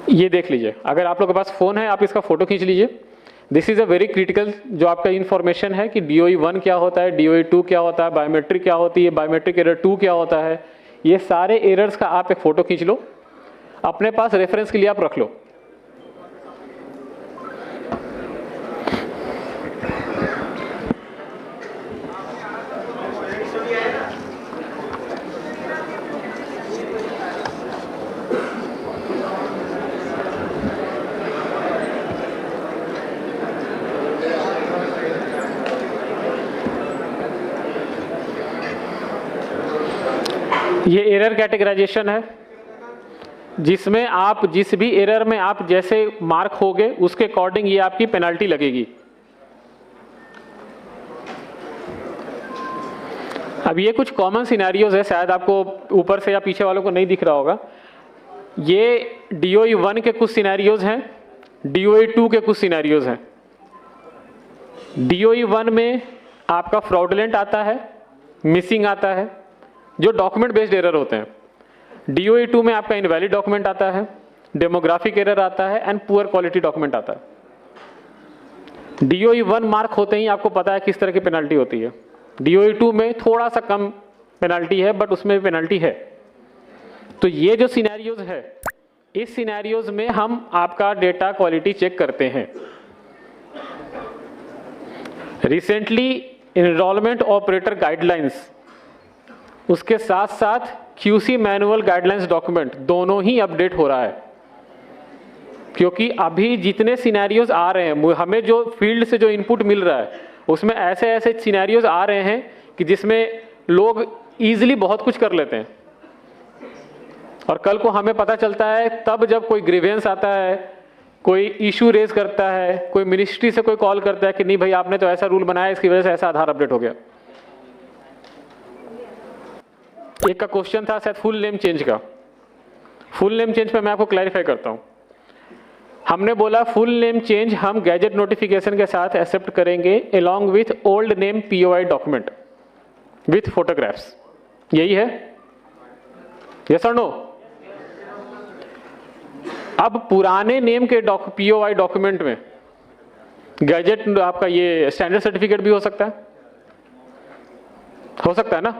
ये देख लीजिए, अगर आप लोगों के पास फ़ोन है आप इसका फ़ोटो खींच लीजिए। This is a very critical जो आपका इन्फॉर्मेशन है कि DOE 1 क्या होता है, DOE 2 क्या होता है, बायोमेट्रिक क्या होती है, बायोमेट्रिक एरर 2 क्या होता है। ये सारे एरर्स का आप एक फ़ोटो खींच लो, अपने पास रेफरेंस के लिए आप रख लो। ये एरर कैटेगराइजेशन है जिसमें आप जिस भी एरर में आप जैसे मार्क होगे उसके अकॉर्डिंग ये आपकी पेनल्टी लगेगी। अब ये कुछ कॉमन सिनेरियोज है, शायद आपको ऊपर से या पीछे वालों को नहीं दिख रहा होगा। ये DOE 1 के कुछ सिनेरियोज हैं, DOE 2 के कुछ सिनेरियोज हैं। DOE 1 में आपका फ्रॉडुलेंट आता है, मिसिंग आता है, जो डॉक्यूमेंट बेस्ड एरर होते हैं। DOE 2 में आपका इनवैलिड डॉक्यूमेंट आता है, डेमोग्राफिक एरर आता है एंड पुअर क्वालिटी डॉक्यूमेंट आता है। DOE 1 मार्क होते ही आपको पता है किस तरह की पेनल्टी होती है। DOE 2 में थोड़ा सा कम पेनल्टी है, बट उसमें पेनल्टी है। तो ये जो सिनेरियोज है, इस सिनेरियोज में हम आपका डेटा क्वालिटी चेक करते हैं। रिसेंटली एनरोलमेंट ऑपरेटर गाइडलाइंस, उसके साथ साथ QC मैनुअल गाइडलाइंस डॉक्यूमेंट दोनों ही अपडेट हो रहा है, क्योंकि अभी जितने सिनेरियोज आ रहे हैं, हमें जो फील्ड से जो इनपुट मिल रहा है उसमें ऐसे ऐसे सिनेरियोज आ रहे हैं कि जिसमें लोग इजीली बहुत कुछ कर लेते हैं, और कल को हमें पता चलता है तब जब कोई ग्रीवेंस आता है, कोई इशू रेज करता है, कोई मिनिस्ट्री से कोई कॉल करता है कि नहीं भाई आपने तो ऐसा रूल बनाया, इसकी वजह से ऐसा आधार अपडेट हो गया। एक का क्वेश्चन था शायद फुल नेम चेंज का। फुल नेम चेंज पे मैं आपको क्लैरिफाई करता हूं। हमने बोला फुल नेम चेंज हम गैजेट नोटिफिकेशन के साथ एक्सेप्ट करेंगे along with old name POI document with photographs. यही है, यस और नो? अब पुराने नेम के POI डॉक्यूमेंट में गैजेट आपका ये स्टैंडर्ड सर्टिफिकेट भी हो सकता है, हो सकता है ना?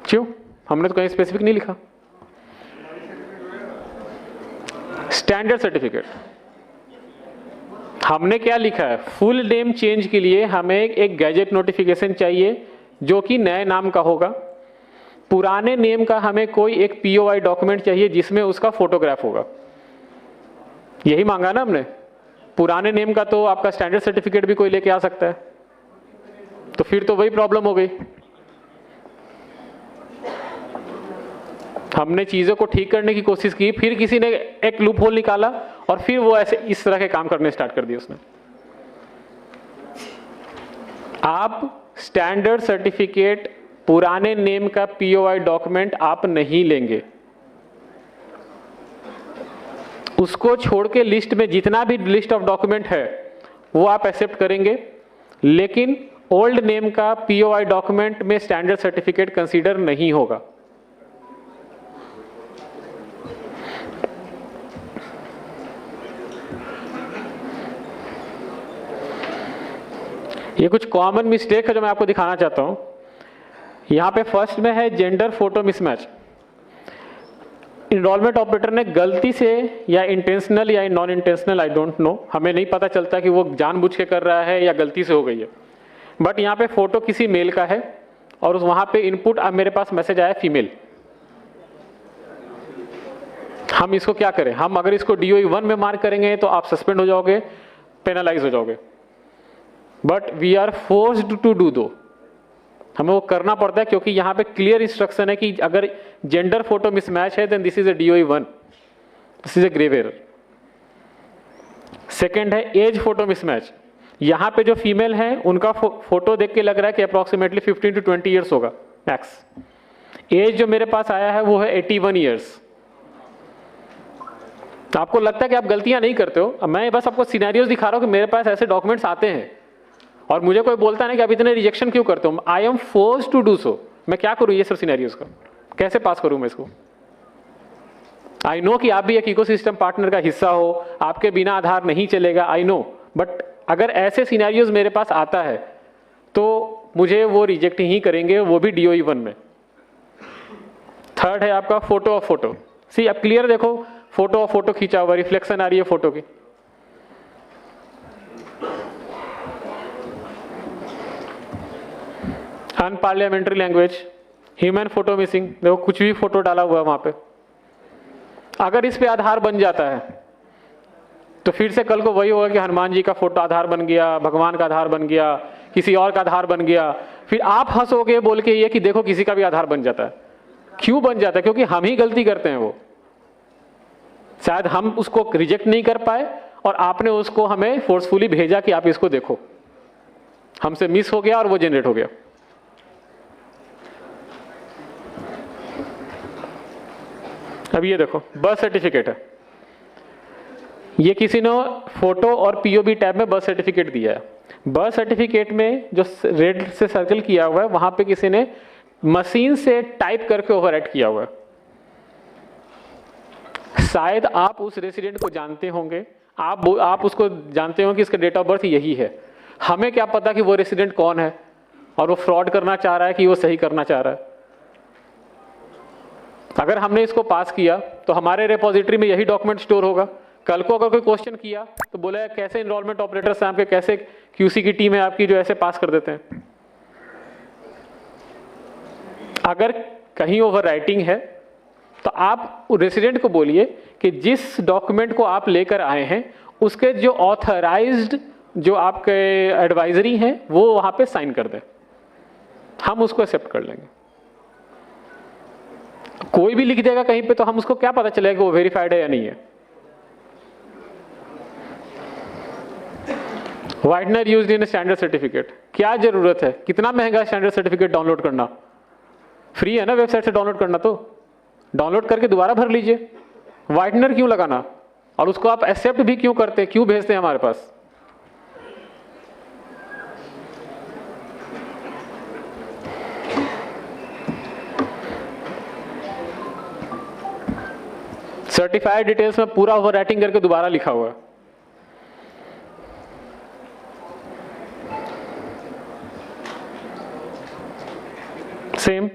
क्यों? हमने तो कहीं स्पेसिफिक नहीं लिखा। स्टैंडर्ड सर्टिफिकेट हमने क्या लिखा है? फुल नेम चेंज के लिए हमें एक गैजेट नोटिफिकेशन चाहिए जो कि नए नाम का होगा। पुराने नेम का हमें कोई एक POI डॉक्यूमेंट चाहिए जिसमें उसका फोटोग्राफ होगा। यही मांगा ना हमने। पुराने नेम का तो आपका स्टैंडर्ड सर्टिफिकेट भी कोई लेके आ सकता है, तो फिर तो वही प्रॉब्लम हो गई। हमने चीजों को ठीक करने की कोशिश की, फिर किसी ने एक लूप होल निकाला और फिर वो ऐसे इस तरह के काम करने स्टार्ट कर दिए उसने। आप स्टैंडर्ड सर्टिफिकेट पुराने नेम का POI डॉक्यूमेंट आप नहीं लेंगे। उसको छोड़ के लिस्ट में जितना भी लिस्ट ऑफ डॉक्यूमेंट है वो आप एक्सेप्ट करेंगे, लेकिन ओल्ड नेम का POI डॉक्यूमेंट में स्टैंडर्ड सर्टिफिकेट कंसीडर नहीं होगा। ये कुछ कॉमन मिस्टेक है जो मैं आपको दिखाना चाहता हूं। यहां पे फर्स्ट में है gender photo mismatch. Enrolment operator ने गलती से या इंटेंशनल या non intentional, I don't know, हमें नहीं पता चलता कि वो जानबूझ के कर रहा है या गलती से हो गई है, बट यहाँ पे फोटो किसी मेल का है और वहां पे इनपुट अब मेरे पास मैसेज आया फीमेल। हम इसको क्या करें? हम अगर इसको DOE 1 में मार्क करेंगे तो आप सस्पेंड हो जाओगे, पेनलाइज हो जाओगे, but we are forced to do do. हमें वो करना पड़ता है क्योंकि यहाँ पे क्लियर इंस्ट्रक्शन है कि अगर जेंडर फोटो मिसमैच है then this is a DOE 1, this is a grave error. Second है एज फोटो मिसमैच। यहाँ पे जो फीमेल है उनका फोटो देख के लग रहा है कि अप्रोक्सीमेटली 15 to 20 ईयर्स होगा मैक्स। एज जो मेरे पास आया है वो है 81 ईयर्स। तो आपको लगता है कि आप गलतियां नहीं करते हो, मैं बस आपको सिनेरियोज दिखा रहा हूं कि मेरे पास ऐसे डॉक्यूमेंट्स आते हैं और मुझे कोई बोलता है कि आप इतने रिजेक्शन क्यों करते हो। I am forced to do so. मैं क्या करूं ये सब सिनेरियोज का, कैसे पास करूं मैं इसको? आई नो कि आप भी एक इकोसिस्टम पार्टनर का हिस्सा हो, आपके बिना आधार नहीं चलेगा, आई नो, बट अगर ऐसे सिनेरियोज मेरे पास आता है तो मुझे वो रिजेक्ट ही करेंगे, वो भी DOE 1 में। थर्ड है आपका फोटो ऑफ फोटो। सी अब क्लियर देखो, फोटो ऑफ फोटो खींचा हुआ, रिफ्लेक्शन आ रही है फोटो की। Unparliamentary language, human photo missing, देखो कुछ भी फोटो डाला हुआ है वहां पे। अगर इस पे आधार बन जाता है तो फिर से कल को वही होगा कि हनुमान जी का फोटो आधार बन गया, भगवान का आधार बन गया, किसी और का आधार बन गया, फिर आप हंसोगे बोल के ये कि देखो किसी का भी आधार बन जाता है। क्यों बन जाता है? क्योंकि हम ही गलती करते हैं। वो शायद हम उसको रिजेक्ट नहीं कर पाए और आपने उसको हमें फोर्सफुली भेजा कि आप इसको देखो, हमसे मिस हो गया और वो जनरेट हो गया। अब ये देखो बर्थ सर्टिफिकेट है, ये किसी ने फोटो और POB टैब में बर्थ सर्टिफिकेट दिया है। बर्थ सर्टिफिकेट में जो रेड से सर्कल किया हुआ है वहां पे किसी ने मशीन से टाइप करके ओवरराइट किया हुआ है। शायद आप उस रेसिडेंट को जानते होंगे, आप उसको जानते हो कि इसका डेट ऑफ बर्थ यही है। हमें क्या पता कि वो रेसिडेंट कौन है और वो फ्रॉड करना चाह रहा है कि वो सही करना चाह रहा है। अगर हमने इसको पास किया तो हमारे रिपोजिटरी में यही डॉक्यूमेंट स्टोर होगा। कल को अगर कोई क्वेश्चन किया तो बोला कैसे इनरोलमेंट ऑपरेटर्स हैं आपके, कैसे QC की टीम है आपकी जो ऐसे पास कर देते हैं। अगर कहीं ओवरराइटिंग है तो आप रेसिडेंट को बोलिए कि जिस डॉक्यूमेंट को आप लेकर आए हैं उसके जो ऑथराइज्ड जो आपके एडवाइजरी हैं वो वहां पे साइन कर दें, हम उसको एक्सेप्ट कर लेंगे। कोई भी लिख देगा कहीं पे तो हम उसको क्या पता चलेगा कि वो वेरीफाइड है या नहीं है। Whitener used in standard certificate, क्या जरूरत है? कितना महंगा स्टैंडर्ड सर्टिफिकेट डाउनलोड करना? फ्री है ना वेबसाइट से डाउनलोड करना, तो डाउनलोड करके दोबारा भर लीजिए। व्हाइटनर क्यों लगाना? और उसको आप एक्सेप्ट भी क्यों करते, क्यों भेजते हैं हमारे पास? सर्टिफाइड डिटेल्स में पूरा ओवरराइटिंग करके दोबारा लिखा हुआ है। सेम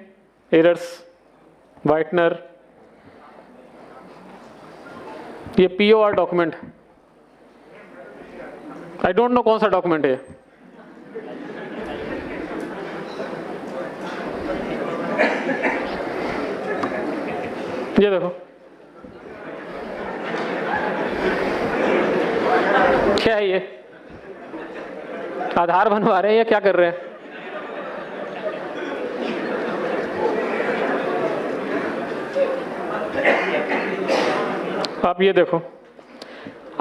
एरर्स, व्हाइटनर, ये POR document, I don't no कौन सा डॉक्यूमेंट है। ये देखो क्या है, ये आधार बनवा रहे हैं या क्या कर रहे हैं? आप ये देखो,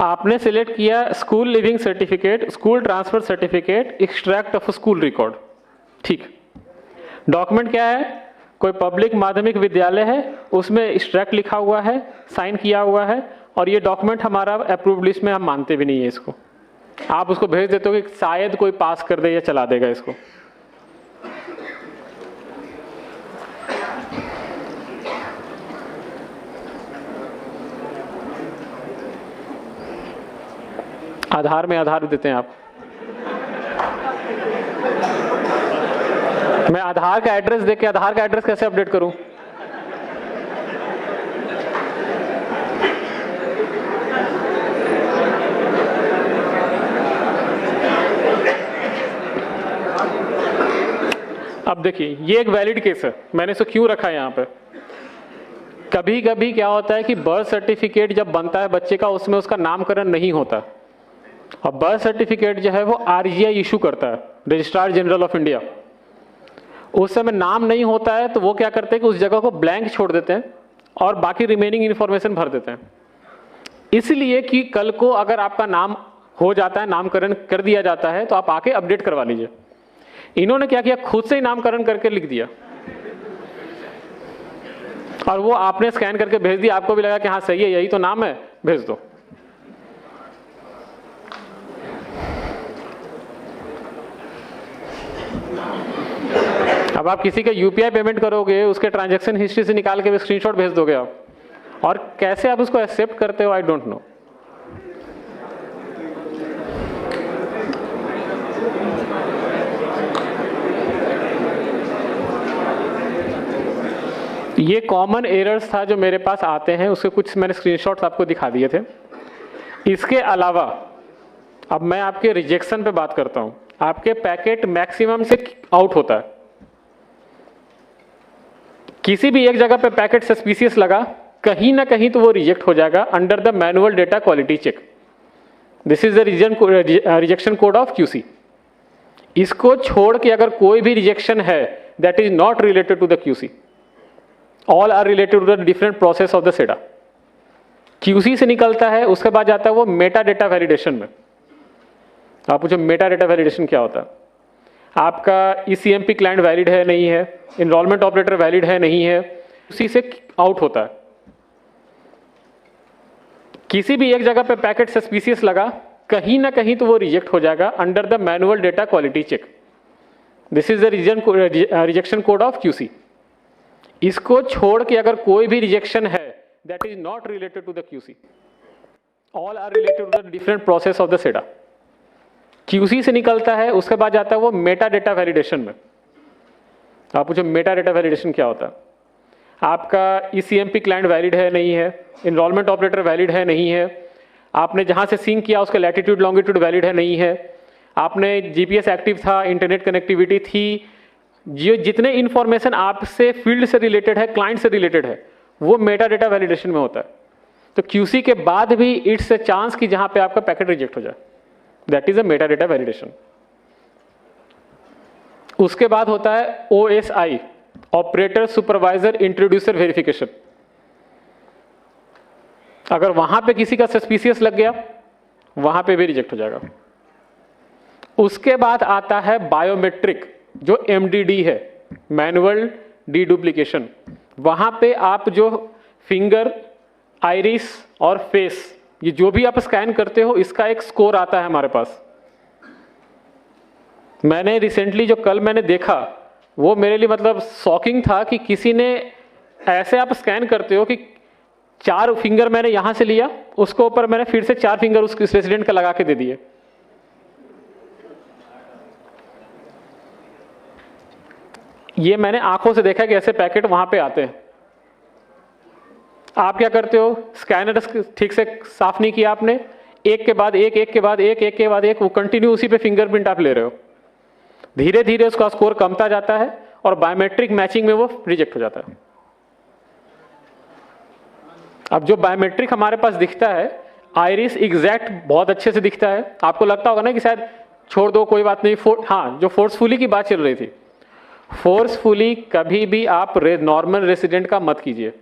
आपने सिलेक्ट किया school leaving certificate, school transfer certificate, extract of school record. ठीक, डॉक्यूमेंट क्या है? कोई पब्लिक माध्यमिक विद्यालय है, उसमें एक्सट्रैक्ट लिखा हुआ है, साइन किया हुआ है, और ये डॉक्यूमेंट हमारा अप्रूव्ड लिस्ट में हम मानते भी नहीं है इसको। आप उसको भेज देते हो कि शायद कोई पास कर दे या चला देगा इसको। आधार में आधार देते हैं आप। मैं आधार का एड्रेस देख के आधार का एड्रेस कैसे अपडेट करूं? अब देखिए, ये एक वैलिड केस है, मैंने इसे क्यों रखा है यहाँ पे। कभी कभी क्या होता है कि बर्थ सर्टिफिकेट जब बनता है बच्चे का, उसमें उसका नामकरण नहीं होता, और बर्थ सर्टिफिकेट जो है वो RGI इशू करता है, रजिस्ट्रार जनरल ऑफ इंडिया। उस समय नाम नहीं होता है तो वो क्या करते हैं कि उस जगह को ब्लैंक छोड़ देते हैं और बाकी रिमेनिंग इन्फॉर्मेशन भर देते हैं। इसलिए कि कल को अगर आपका नाम हो जाता है, नामकरण कर दिया जाता है, तो आप आके अपडेट करवा लीजिए। इन्होंने क्या किया, खुद से ही नामकरण करके लिख दिया और वो आपने स्कैन करके भेज दिया। आपको भी लगा कि हाँ सही है, यही तो नाम है, भेज दो। अब आप किसी का UPI पेमेंट करोगे, उसके ट्रांजैक्शन हिस्ट्री से निकाल के स्क्रीनशॉट भेज दोगे आप, और कैसे आप उसको एक्सेप्ट करते हो आई डोंट नो। ये कॉमन एरर्स था जो मेरे पास आते हैं, उसके कुछ मैंने स्क्रीनशॉट्स आपको दिखा दिए थे। इसके अलावा अब मैं आपके रिजेक्शन पे बात करता हूं। आपके पैकेट मैक्सिमम से आउट होता है, किसी भी एक जगह पे पैकेट सस्पिशियस लगा कहीं ना कहीं तो वो रिजेक्ट हो जाएगा under the manual data quality check. This is the rejection code of QC. इसको छोड़ के अगर कोई भी रिजेक्शन है that is not related to the QC, all are related to the different process of the seda. QC से निकलता है, उसके बाद जाता है वो मेटा डेटा वैलिडेशन में। आप पूछो मेटा डेटा वैलिडेशन क्या होता है? आपका ईसीएमपी क्लाइंट वैलिड है नहीं है, एनरोलमेंट ऑपरेटर वैलिड है नहीं है, उसी से आउट होता है। किसी भी एक जगह पे पैकेट सस्पिशियस लगा कहीं ना कहीं तो वो रिजेक्ट हो जाएगा under the manual data quality check. This is the rejection code of QC. इसको छोड़ के अगर कोई भी रिजेक्शन है that is not related to the QC, all are related to the different process of the seda. QC से निकलता है, उसके बाद जाता है वो मेटा डेटा वैलिडेशन में। आप पूछो मेटा डेटा वैलिडेशन क्या होता है? आपका ईसीएमपी क्लाइंट वैलिड है नहीं है, एनरोलमेंट ऑपरेटर वैलिड है नहीं है, आपने जहां से सिंक किया उसका लैटिट्यूड लॉन्गिट्यूड वैलिड है नहीं है, आपने जीपीएस एक्टिव था, इंटरनेट कनेक्टिविटी थी, जो जितने इंफॉर्मेशन आपसे फील्ड से रिलेटेड है, क्लाइंट से रिलेटेड है, वो मेटा डेटा वैलिडेशन में होता है। तो क्यूसी के बाद भी इट्स अ चांस कि जहां पे आपका पैकेट रिजेक्ट हो जाए, that is a Meta data validation. उसके बाद होता है OSI, operator supervisor introducer verification. अगर वहां पे किसी का सस्पिशियस लग गया वहां पे भी रिजेक्ट हो जाएगा। उसके बाद आता है बायोमेट्रिक, जो एमडीडी है, मैनुअल डीडुप्लीकेशन। वहां पे आप जो फिंगर, आइरिस और फेस, ये जो भी आप स्कैन करते हो, इसका एक स्कोर आता है हमारे पास। मैंने रिसेंटली जो कल मैंने देखा वो मेरे लिए मतलब शॉकिंग था कि किसी ने ऐसे आप स्कैन करते हो कि 4 फिंगर मैंने यहां से लिया, उसको ऊपर मैंने फिर से 4 फिंगर उस रेसिडेंट का लगा के दे दिए। ये मैंने आंखों से देखा कि ऐसे पैकेट वहां पे आते हैं। आप क्या करते हो? स्कैनर ठीक से साफ नहीं किया आपने, एक के बाद एक, एक के बाद एक, एक के बाद एक, वो कंटिन्यू उसी पे फिंगरप्रिंट आप ले रहे हो। धीरे धीरे उसका स्कोर कमता जाता है और बायोमेट्रिक मैचिंग में वो रिजेक्ट हो जाता है। अब जो बायोमेट्रिक हमारे पास दिखता है, आइरिस एग्जैक्ट बहुत अच्छे से दिखता है। आपको लगता होगा ना कि शायद छोड़ दो कोई बात नहीं, हाँ, जो फोर्सफुली की बात चल रही थी, फोर्सफुली कभी भी आप नॉर्मल रेसिडेंट का मत कीजिए,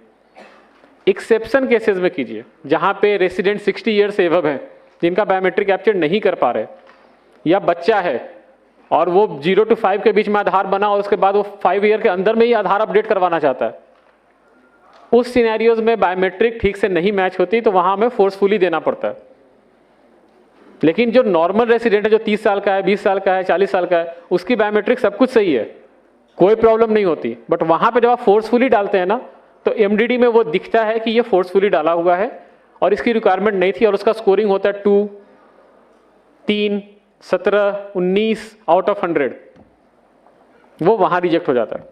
एक्सेप्शन केसेस में कीजिए, जहां पे रेसिडेंट 60 ईयर से एबव है, जिनका बायोमेट्रिक कैप्चर नहीं कर पा रहे, या बच्चा है और वो 0 to 5 के बीच में आधार बना और उसके बाद वो 5 ईयर के अंदर में ही आधार अपडेट करवाना चाहता है। उस सिनेरियोज में बायोमेट्रिक ठीक से नहीं मैच होती तो वहां हमें फोर्सफुली देना पड़ता है। लेकिन जो नॉर्मल रेसिडेंट है, जो 30 साल का है, 20 साल का है, 40 साल का है, उसकी बायोमेट्रिक सब कुछ सही है, कोई प्रॉब्लम नहीं होती। बट वहां पे जब आप फोर्सफुली डालते हैं ना, तो एमडीडी में वो दिखता है कि ये फोर्सफुली डाला हुआ है और इसकी रिक्वायरमेंट नहीं थी, और उसका स्कोरिंग होता है 2, 3, 17, 19 आउट ऑफ 100, वो वहां रिजेक्ट हो जाता है।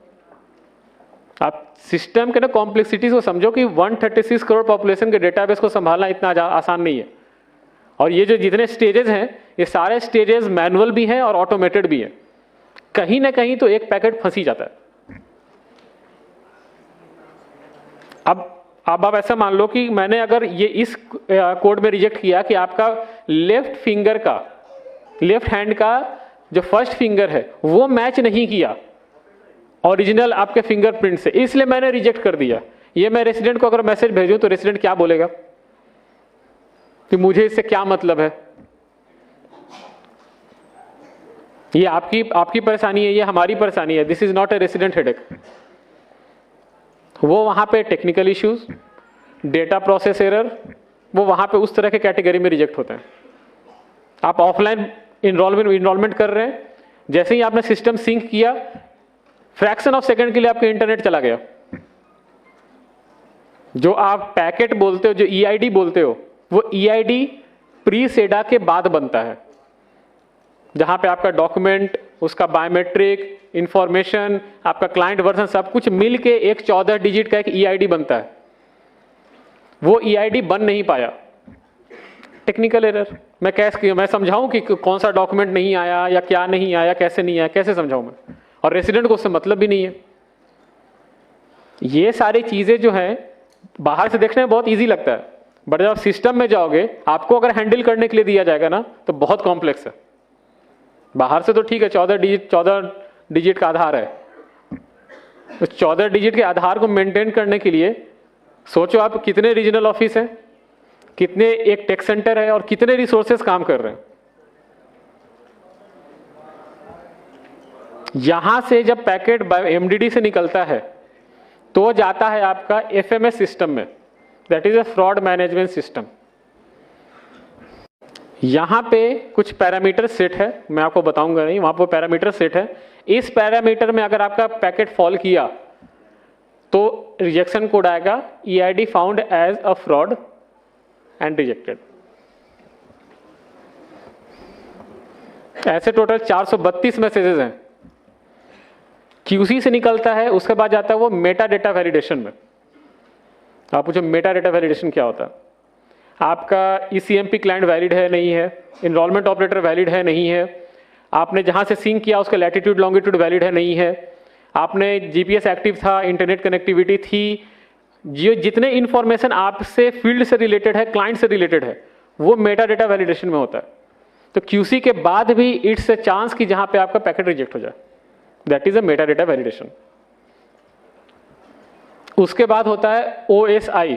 आप सिस्टम के ना कॉम्प्लेक्सिटीज को समझो कि 136 करोड़ पॉपुलेशन के डेटाबेस को संभालना इतना आसान नहीं है। और ये जो जितने स्टेजेस हैं, ये सारे स्टेजेस मैनुअल भी हैं और ऑटोमेटेड भी हैं। कहीं ना कहीं तो एक पैकेट फंसी जाता है। अब आप ऐसा मान लो कि मैंने अगर ये इस कोड में रिजेक्ट किया कि आपका लेफ्ट फिंगर का, लेफ्ट हैंड का जो फर्स्ट फिंगर है वो मैच नहीं किया ओरिजिनल आपके फिंगरप्रिंट से, इसलिए मैंने रिजेक्ट कर दिया। ये मैं रेसिडेंट को अगर मैसेज भेजूं तो रेसिडेंट क्या बोलेगा कि मुझे इससे क्या मतलब है? ये आपकी परेशानी है, ये हमारी परेशानी है। This is not a resident headache. वो वहां पे technical issues, data process error, वो वहां पे उस तरह के कैटेगरी में रिजेक्ट होते हैं। आप ऑफलाइन इनरोलमेंट कर रहे हैं, जैसे ही आपने सिस्टम सिंक किया, फ्रैक्शन ऑफ सेकंड के लिए आपका इंटरनेट चला गया, जो आप पैकेट बोलते हो, जो EID बोलते हो, वो EID प्री सेडा के बाद बनता है, जहां पे आपका डॉक्यूमेंट, उसका बायोमेट्रिक इंफॉर्मेशन, आपका क्लाइंट वर्जन सब कुछ मिल के एक 14 डिजिट का एक EID बनता है। वो EID बन नहीं पाया, टेक्निकल एरर। मैं समझाऊं कि कौन सा डॉक्यूमेंट नहीं आया या क्या नहीं आया, कैसे नहीं आया, कैसे समझाऊं मैं? और रेसिडेंट को उससे मतलब भी नहीं है। ये सारी चीजें जो हैं बाहर से देखने में बहुत इजी लगता है, बट जब आप सिस्टम में जाओगे, आपको अगर हैंडल करने के लिए दिया जाएगा ना, तो बहुत कॉम्प्लेक्स है। बाहर से तो ठीक है, 14 डिजिट का आधार है। तो 14 डिजिट के आधार को मेंटेन करने के लिए सोचो आप कितने रीजनल ऑफिस हैं, कितने एक टेक सेंटर है, और कितने रिसोर्सेस काम कर रहे हैं। यहां से जब पैकेट MDD से निकलता है तो जाता है आपका FMS सिस्टम में, that is a fraud management system. यहां पे कुछ पैरामीटर सेट है, मैं आपको बताऊंगा नहीं, वहां पर पैरामीटर सेट है। इस पैरामीटर में अगर आपका पैकेट फॉल किया तो रिजेक्शन कोड आएगा, EID found as a fraud and rejected. ऐसे टोटल 432 मैसेजेस हैं। QC से निकलता है, उसके बाद जाता है वो मेटा डेटा वैलिडेशन में। आप पूछो मेटा डेटा वैलिडेशन क्या होता है? आपका ECMP क्लाइंट वैलिड है नहीं है, एनरोलमेंट ऑपरेटर वैलिड है नहीं है, आपने जहां से सिंक किया उसका लैटिट्यूड लॉन्गिट्यूड वैलिड है नहीं है, आपने GPS एक्टिव था, इंटरनेट कनेक्टिविटी थी, जितने इंफॉर्मेशन आपसे फील्ड से रिलेटेड है, क्लाइंट से रिलेटेड है, वो मेटा डेटा वैलिडेशन में होता है। तो QC के बाद भी इट्स अ चांस कि जहां पे आपका पैकेट रिजेक्ट हो जाए, that is a Meta data validation. उसके बाद होता है OSI,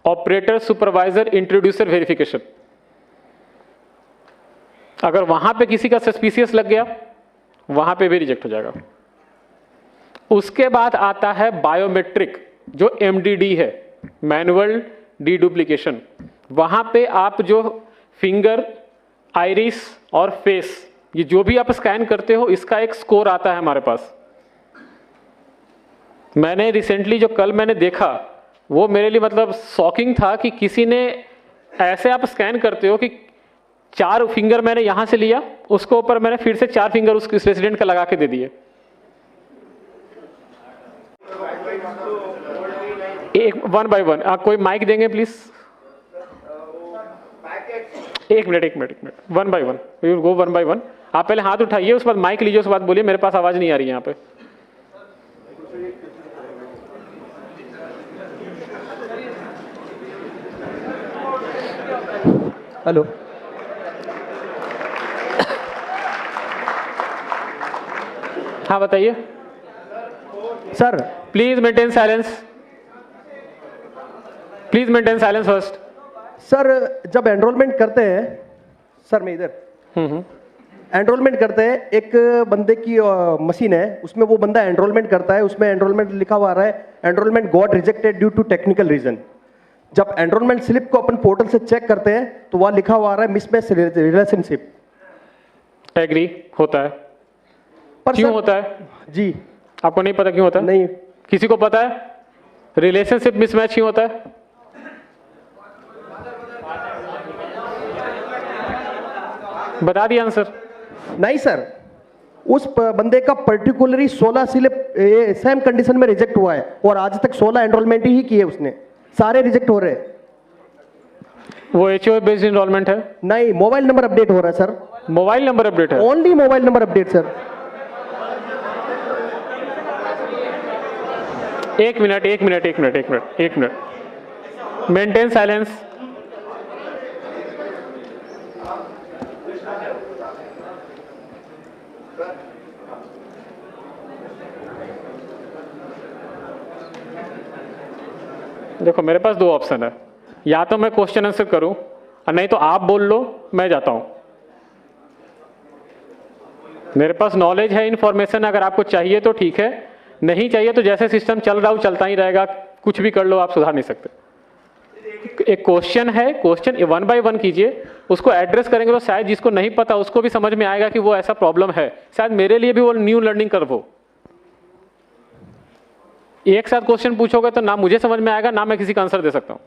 operator supervisor introducer verification. अगर वहां पे किसी का सस्पिशियस लग गया, वहां पे भी रिजेक्ट हो जाएगा। उसके बाद आता है बायोमेट्रिक, जो MDD है, मैनुअल डीडुप्लीकेशन। वहां पे आप जो फिंगर, आइरिस और फेस, ये जो भी आप स्कैन करते हो, इसका एक स्कोर आता है हमारे पास। मैंने रिसेंटली जो कल मैंने देखा, वो मेरे लिए मतलब शॉकिंग था कि किसी ने ऐसे आप स्कैन करते हो कि 4 फिंगर मैंने यहां से लिया, उसको ऊपर मैंने फिर से 4 फिंगर उस रेसिडेंट का लगा के दे दिए। एक 1 by 1 आप कोई माइक देंगे प्लीज? एक minute 1 by 1 we will go 1 by 1। आप पहले हाथ उठाइए, उसके बाद माइक लीजिए, उसके बाद बोलिए। मेरे पास आवाज नहीं आ रही है यहाँ पे। हेलो हाँ बताइए sir. Please maintain silence, please maintain silence first. Sir जब एनरोलमेंट करते हैं, सर मैं इधर एनरोलमेंट करते हैं, एक बंदे की मशीन है, उसमें वो बंदा एनरोलमेंट करता है, उसमें एनरोलमेंट लिखा हुआ आ रहा है enrolment got rejected due to technical reason. जब एनरोलमेंट स्लिप को अपन पोर्टल से चेक करते हैं तो वहां लिखा हुआ आ रहा है मिसमैच रिलेशनशिप। एग्री होता है, पर क्यों होता है? जी आपको नहीं पता क्यों होता है? नहीं। किसी को पता है रिलेशनशिप मिसमैच क्यों होता है? बता दिया आंसर। नहीं सर, उस बंदे का पर्टिकुलरली 16 स्लिप सेम कंडीशन में रिजेक्ट हुआ है और आज तक 16 एनरोलमेंट ही किए उसने, सारे रिजेक्ट हो रहे हैं। वो HOA बेस्ड एनरोलमेंट है? नहीं, मोबाइल नंबर अपडेट हो रहा है सर। मोबाइल नंबर अपडेट है? Only mobile number update sir. एक मिनट मेंटेन साइलेंस। देखो मेरे पास 2 ऑप्शन है, या तो मैं क्वेश्चन आंसर करूं और नहीं तो आप बोल लो, मैं जाता हूं। मेरे पास नॉलेज है, इंफॉर्मेशन अगर आपको चाहिए तो ठीक है, नहीं चाहिए तो जैसे सिस्टम चल रहा हो चलता ही रहेगा, कुछ भी कर लो, आप सुधार नहीं सकते। एक क्वेश्चन है, क्वेश्चन 1 by 1 कीजिए, उसको एड्रेस करेंगे तो शायद जिसको नहीं पता उसको भी समझ में आएगा कि वो ऐसा प्रॉब्लम है, शायद मेरे लिए भी वो न्यू लर्निंग कर्व हो। एक साथ क्वेश्चन पूछोगे तो ना मुझे समझ में आएगा ना मैं किसी का आंसर दे सकता हूं।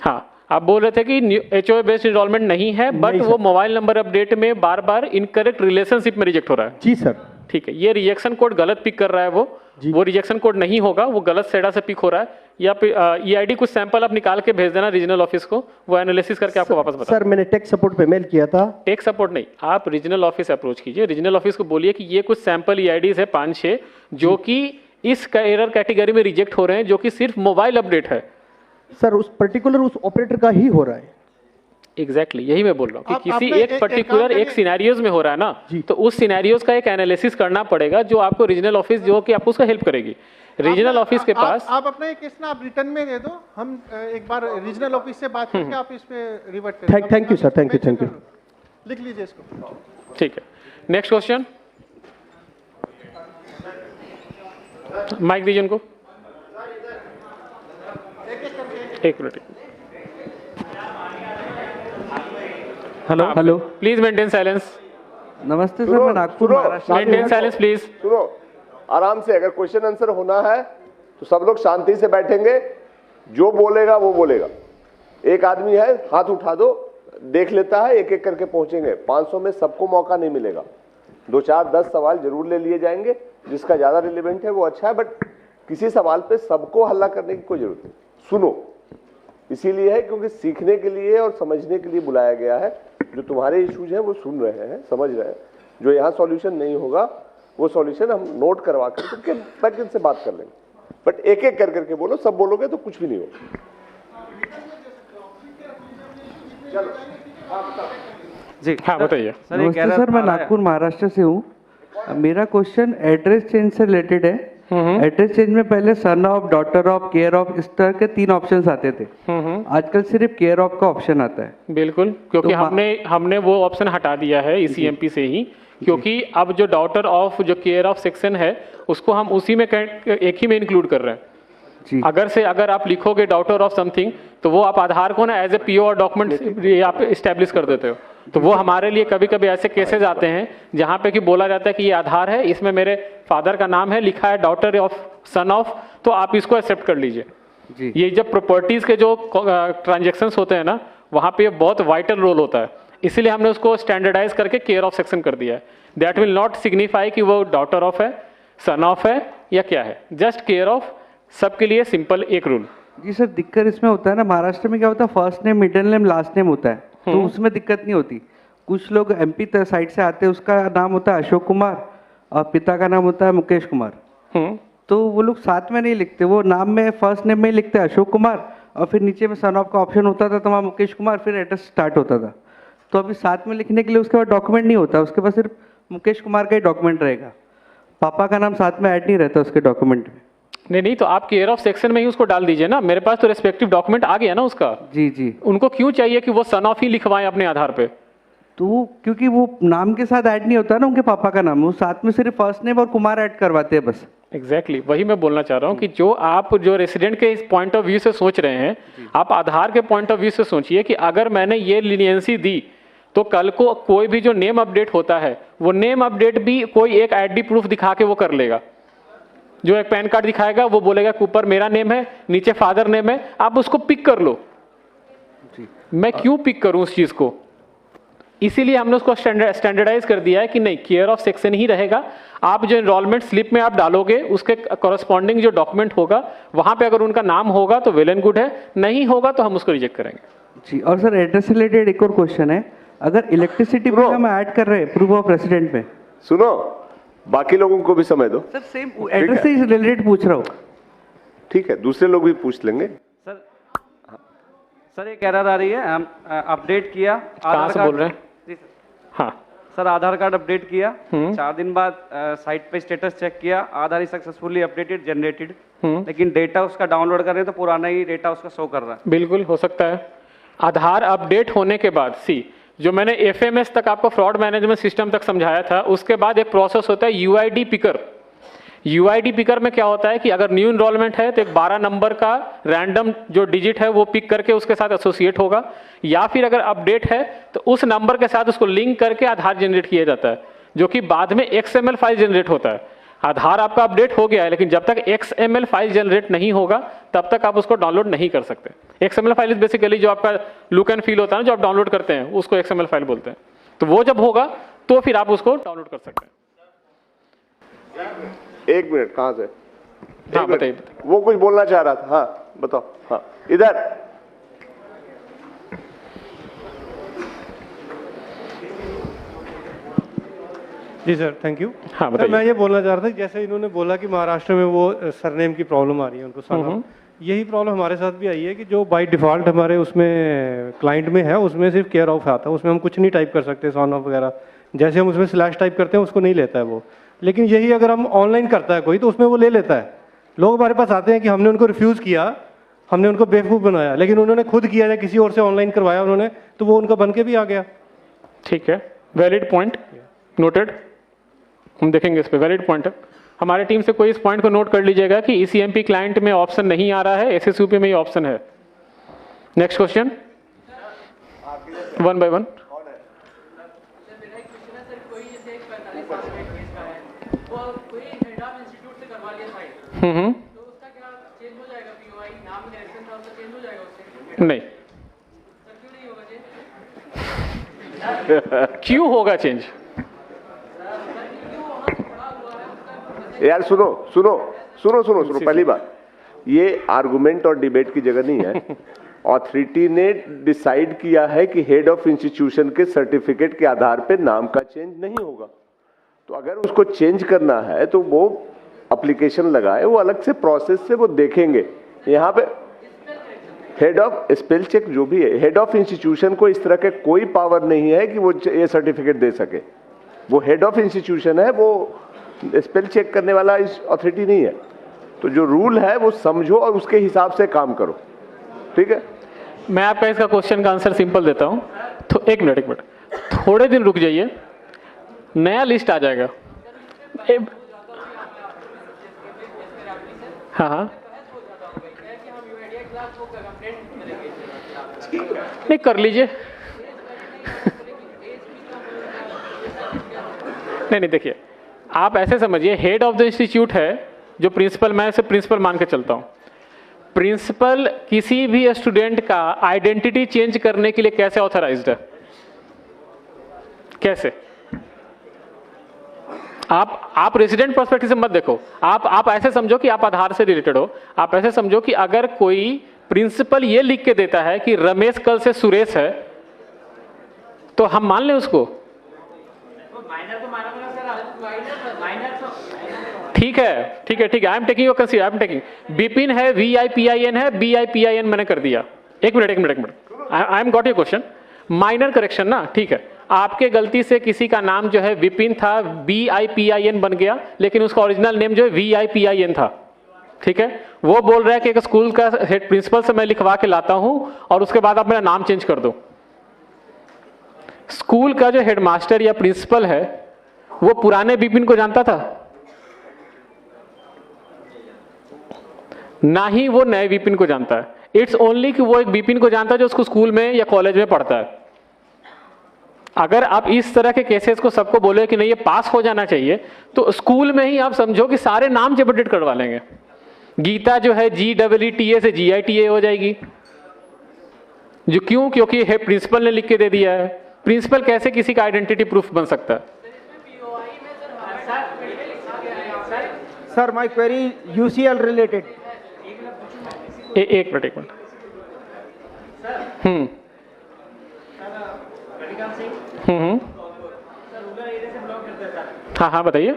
हाँ, आप बोल रहे थे कि एचओए बेस्ड इनरोलमेंट नहीं है, बट वो मोबाइल नंबर अपडेट में बार बार इनकरेक्ट रिलेशनशिप में रिजेक्ट हो रहा है। जी सर। ठीक है, ये रिजेक्शन कोड गलत पिक कर रहा है वो रिजेक्शन कोड नहीं होगा, वो गलत सेडा से पिक हो रहा है। या ईआईडी कुछ सैंपल आप निकाल के भेज देना रीजनल ऑफिस को, वो एनालिसिस करके आपको वापस बता। सर मैंने टेक सपोर्ट पे मेल किया था। टेक सपोर्ट नहीं, आप रीजनल ऑफिस अप्रोच कीजिए, रीजनल ऑफिस को बोलिए कि ये कुछ सैंपल ईआईडीज है 5-6 जो कि इस एरर कैटेगरी में रिजेक्ट हो रहे हैं, जो कि सिर्फ मोबाइल अपडेट है। सर उस पर्टिकुलर उस ऑपरेटर का ही हो रहा है। एग्जैक्टली यही मैं बोल रहा हूँ कि किसी एक पर्टिकुलर एक सिनेरियोज में हो रहा है ना, तो उस सिनेरियोज का एक एनालिसिस करना पड़ेगा जो आपको रीजनल ऑफिस जो कि आपको उसका हेल्प करेगी। रीजनल ऑफिस के पास आप अपना एक केस ना आप रिटर्न में दे दो, हम एक बार रीजनल ऑफिस से बात करके आप इस पे रिवर्ट करें। Thank you sir, thank you. लिख लीजिए इसको। ठीक है, नेक्स्ट क्वेश्चन, माइक दीजिए उनको। एक minute. Hello please maintain silence. नमस्ते सर, मैं Nagpur Maharashtra. Maintain silence please. सुनो, आराम से, अगर क्वेश्चन आंसर होना है तो सब लोग शांति से बैठेंगे, जो बोलेगा वो बोलेगा। एक आदमी है, हाथ उठा दो, देख लेता है, एक एक करके पहुंचेंगे। 500 में सबको मौका नहीं मिलेगा, 2 4 10 सवाल जरूर ले लिए जाएंगे, जिसका ज्यादा रिलेवेंट है वो अच्छा है, बट किसी सवाल पे सबको हल्ला करने की कोई जरूरत नहीं। सुनो, इसीलिए है क्योंकि सीखने के लिए और समझने के लिए बुलाया गया है। जो तुम्हारे इश्यूज हैं वो सुन रहे हैं, समझ रहे हैं। जो यहाँ सॉल्यूशन नहीं होगा वो सॉल्यूशन हम नोट करवा करके बैक से बात कर लेंगे, बट एक एक कर करके बोलो। सब बोलोगे तो कुछ भी नहीं होगा। जी हाँ बताइए। नमस्ते सर, मैं नागपुर महाराष्ट्र से हूँ। मेरा क्वेश्चन एड्रेस चेंज से रिलेटेड है। एड्रेस चेंज में पहले son of, daughter of, care of, इस तरह के 3 ऑप्शंस आते थे। आजकल सिर्फ केयर ऑफ का ऑप्शन आता है। बिल्कुल, क्योंकि हमने वो ऑप्शन हटा दिया है ECMP से ही, क्योंकि अब जो डॉटर ऑफ, जो केयर ऑफ सेक्शन है, उसको हम उसी में एक ही में इंक्लूड कर रहे हैं। जी। अगर आप लिखोगे डॉटर ऑफ समथिंग, तो वो आप आधार को ना एज ए PO और डॉक्यूमेंट आप इस्टेब्लिश कर देते हो। तो वो हमारे लिए कभी कभी ऐसे केसेस आते हैं जहाँ पे कि बोला जाता है कि ये आधार है, इसमें मेरे फादर का नाम है, लिखा है डॉटर ऑफ, सन ऑफ, तो आप इसको एक्सेप्ट कर लीजिए। जी। ये जब प्रॉपर्टीज के जो ट्रांजेक्शंस होते हैं ना, वहाँ पे बहुत वाइटल रोल होता है, इसीलिए हमने उसको स्टैंडर्डाइज करके केयर ऑफ सेक्शन कर दिया है। दैट विल नॉट सिग्निफाई कि वो डॉटर ऑफ है, सन ऑफ है या क्या है, जस्ट केयर ऑफ, सबके लिए सिंपल एक रूल। जी सर, दिक्कत इसमें होता है ना, महाराष्ट्र में क्या होता है, first name, middle name, last name होता है, तो उसमें दिक्कत नहीं होती। कुछ लोग MP साइड से आते हैं, उसका नाम होता है अशोक कुमार और पिता का नाम होता है मुकेश कुमार, तो वो लोग साथ में नहीं लिखते, वो नाम में फर्स्ट नेम में ही लिखते हैं अशोक कुमार, और फिर नीचे में सन ऑफ का ऑप्शन होता था, तो वहाँ मुकेश कुमार, फिर एड्रेस स्टार्ट होता था। तो अभी साथ में लिखने के लिए उसके बाद डॉक्यूमेंट नहीं होता, उसके पास सिर्फ मुकेश कुमार का ही डॉक्यूमेंट रहेगा, पापा का नाम साथ में ऐड नहीं रहता उसके डॉक्यूमेंट में। नहीं, तो आप केयर ऑफ सेक्शन में ही उसको डाल दीजिए ना, मेरे पास तो रेस्पेक्टिव डॉक्यूमेंट आ गया ना उसका। जी। उनको क्यों चाहिए कि वो सन ऑफ ही लिखवाएं अपने आधार पे? तो क्योंकि वो नाम के साथ ऐड नहीं होता ना उनके पापा का नाम, वो साथ में सिर्फ फर्स्ट नेम और कुमार ऐड करवाते हैं बस। एग्जैक्टली वही मैं बोलना चाह रहा हूँ कि जो रेसिडेंट के पॉइंट ऑफ व्यू से सोच रहे हैं, आप आधार के पॉइंट ऑफ व्यू से सोचिए कि अगर मैंने ये लीनियंसी दी, तो कल को कोई भी जो नेम अपडेट होता है, वो नेम अपडेट भी कोई एक ID प्रूफ दिखा के वो कर लेगा। जो एक पैन कार्ड दिखाएगा, वो बोलेगा कि ऊपर मेरा नेम है, नीचे फादर नेम है, आप उसको पिक कर लो। मैं क्यों पिक करूं उस चीज को? इसीलिए हमने उसको स्टैंडर्डाइज कर दिया है कि नहीं, केयर ऑफ सेक्शन ही रहेगा। आप जो एनरोलमेंट स्लिप में आप डालोगे, उसके कॉरेस्पॉन्डिंग जो डॉक्यूमेंट होगा, वहां पे अगर उनका नाम होगा तो वेल एंड गुड है, नहीं होगा तो हम उसको रिजेक्ट करेंगे। जी। और सर एड्रेस से रिलेटेड एक और क्वेश्चन है, अगर इलेक्ट्रिसिटी बिल हम ऐड कर रहे हैं प्रूफ ऑफ रेसिडेंट में, सुनो, बाकी लोगों को भी समय दो। सर सेम एड्रेस से रिलेटेड पूछ रहा हूँ। ठीक है, दूसरे लोग भी पूछ लेंगे। सर एक एरर आ रही है, हम अपडेट किया, कहाँ से बोल रहे हैं? जी सर। हाँ सर आधार कार्ड अपडेट किया, 4 दिन बाद साइट पे स्टेटस चेक किया, आधार सक्सेसफुली अपडेटेड जनरेटेड, लेकिन डेटा उसका डाउनलोड कर रहे हैं तो पुराना ही डेटा उसका शो कर रहा है। बिल्कुल हो सकता है। आधार अपडेट होने के बाद जो मैंने FMS तक आपको फ्रॉड मैनेजमेंट सिस्टम तक समझाया था, उसके बाद एक प्रोसेस होता है UID पिकर। UID पिकर में क्या होता है कि अगर न्यू इनरोलमेंट है तो एक 12 नंबर का रैंडम जो डिजिट है वो पिक करके उसके साथ एसोसिएट होगा, या फिर अगर अपडेट है तो उस नंबर के साथ उसको लिंक करके आधार जनरेट किया जाता है, जो कि बाद में XML फाइल जनरेट होता है। आधार आपका अपडेट हो गया है, लेकिन जब तक XML फाइल जनरेट नहीं होगा तब तक आप उसको डाउनलोड नहीं कर सकते। XML फाइल इज बेसिकली जो आपका लुक एंड फील होता है ना, जो आप डाउनलोड करते हैं उसको XML फाइल बोलते हैं। तो वो जब होगा तो फिर आप उसको डाउनलोड कर सकते हैं। 1 मिनट, कहां से? हाँ बताइए। वो कुछ बोलना चाह रहा था, हाँ बताओ। हाँ इधर। जी सर, थैंक यू। हाँ सर बताइए। मैं ये बोलना चाह रहा था, जैसे इन्होंने बोला कि महाराष्ट्र में वो सरनेम की प्रॉब्लम आ रही है उनको सरनाम, यही प्रॉब्लम हमारे साथ भी आई है कि जो बाय डिफॉल्ट हमारे उसमें क्लाइंट में है उसमें सिर्फ केयर ऑफ आता है, उसमें हम कुछ नहीं टाइप कर सकते सन ऑफ वगैरह, जैसे हम उसमें स्लैश टाइप करते हैं उसको नहीं लेता है वो। लेकिन यही अगर हम ऑनलाइन करता है कोई तो उसमें वो ले लेता है। लोग हमारे पास आते हैं कि हमने उनको रिफ्यूज़ किया, हमने उनको बेवकूफ़ बनाया, लेकिन उन्होंने खुद किया या किसी और से ऑनलाइन करवाया उन्होंने, तो वो उनका बन के भी आ गया। ठीक है, वैलिड पॉइंट, नोटेड। हम देखेंगे इस पे, वैलिड पॉइंट है। हमारे टीम से कोई इस पॉइंट को नोट कर लीजिएगा कि ECMP क्लाइंट में ऑप्शन नहीं आ रहा है, SSUP में ही ऑप्शन है। Next question, 1 by 1। नहीं, क्यों होगा चेंज? यार सुनो सुनो सुनो सुनो सुनो, पहली बात ये आर्गुमेंट और डिबेट की जगह नहीं है। ऑथोरिटी ने डिसाइड किया है कि हेड ऑफ इंस्टीट्यूशन के सर्टिफिकेट के आधार पे नाम का चेंज नहीं होगा। तो अगर उसको चेंज करना है तो वो एप्लीकेशन लगाए, वो अलग से प्रोसेस से वो देखेंगे। यहाँ पे हेड ऑफ स्पेल चेक जो भी है, हेड ऑफ इंस्टीट्यूशन को इस तरह के कोई पावर नहीं है कि वो ये सर्टिफिकेट दे सके। वो हेड ऑफ इंस्टीट्यूशन है, वो स्पेल चेक करने वाला इस अथॉरिटी नहीं है। तो जो रूल है वो समझो और उसके हिसाब से काम करो, ठीक है? मैं आपका इसका क्वेश्चन का आंसर सिंपल देता हूं। तो एक मिनट, थोड़े दिन रुक जाइए, नया लिस्ट आ जाएगा। हाँ हाँ, नहीं कर लीजिए। नहीं देखिए, आप ऐसे समझिए, हेड ऑफ द इंस्टीट्यूट है जो प्रिंसिपल, मैं इसे प्रिंसिपल मान के चलता हूं। प्रिंसिपल किसी भी स्टूडेंट का आइडेंटिटी चेंज करने के लिए कैसे ऑथराइज्ड है? कैसे? आप रेजिडेंट पर्सपेक्टिव से मत देखो। आप ऐसे समझो कि आप आधार से रिलेटेड हो। आप ऐसे समझो कि अगर कोई प्रिंसिपल ये लिख के देता है कि रमेश कल से सुरेश है, तो हम मान लें उसको? ठीक है, I am taking your consider, I am taking. Bipin है, VIPIN है, BIPIN मैंने कर दिया। एक minute, I am got your question. Minor correction ना, ठीक है। आपके गलती से किसी का नाम जो है विपिन था, BIPIN बन गया, लेकिन उसका ओरिजिनल नेम जो है VIPIN था, ठीक है। वो बोल रहा है कि एक स्कूल का हेड प्रिंसिपल से मैं लिखवा के लाता हूं और उसके बाद आप मेरा नाम चेंज कर दो। स्कूल का जो हेडमास्टर या प्रिंसिपल है वो पुराने विपिन को जानता था? ना ही वो नए विपिन को जानता है। इट्स ओनली कि वो एक विपिन को जानता है जो उसको स्कूल में या कॉलेज में पढ़ता है। अगर आप इस तरह के केसेस को सबको बोले कि नहीं ये पास हो जाना चाहिए, तो स्कूल में ही आप समझो कि सारे नाम जब अपडेट करवा लेंगे। गीता जो है GEETA से GITA हो जाएगी। जो क्यों? क्योंकि है प्रिंसिपल ने लिख के दे दिया है। प्रिंसिपल कैसे किसी का आइडेंटिटी प्रूफ बन सकता है? Sir my query UCL related. एक मिनट। हाँ बताइए।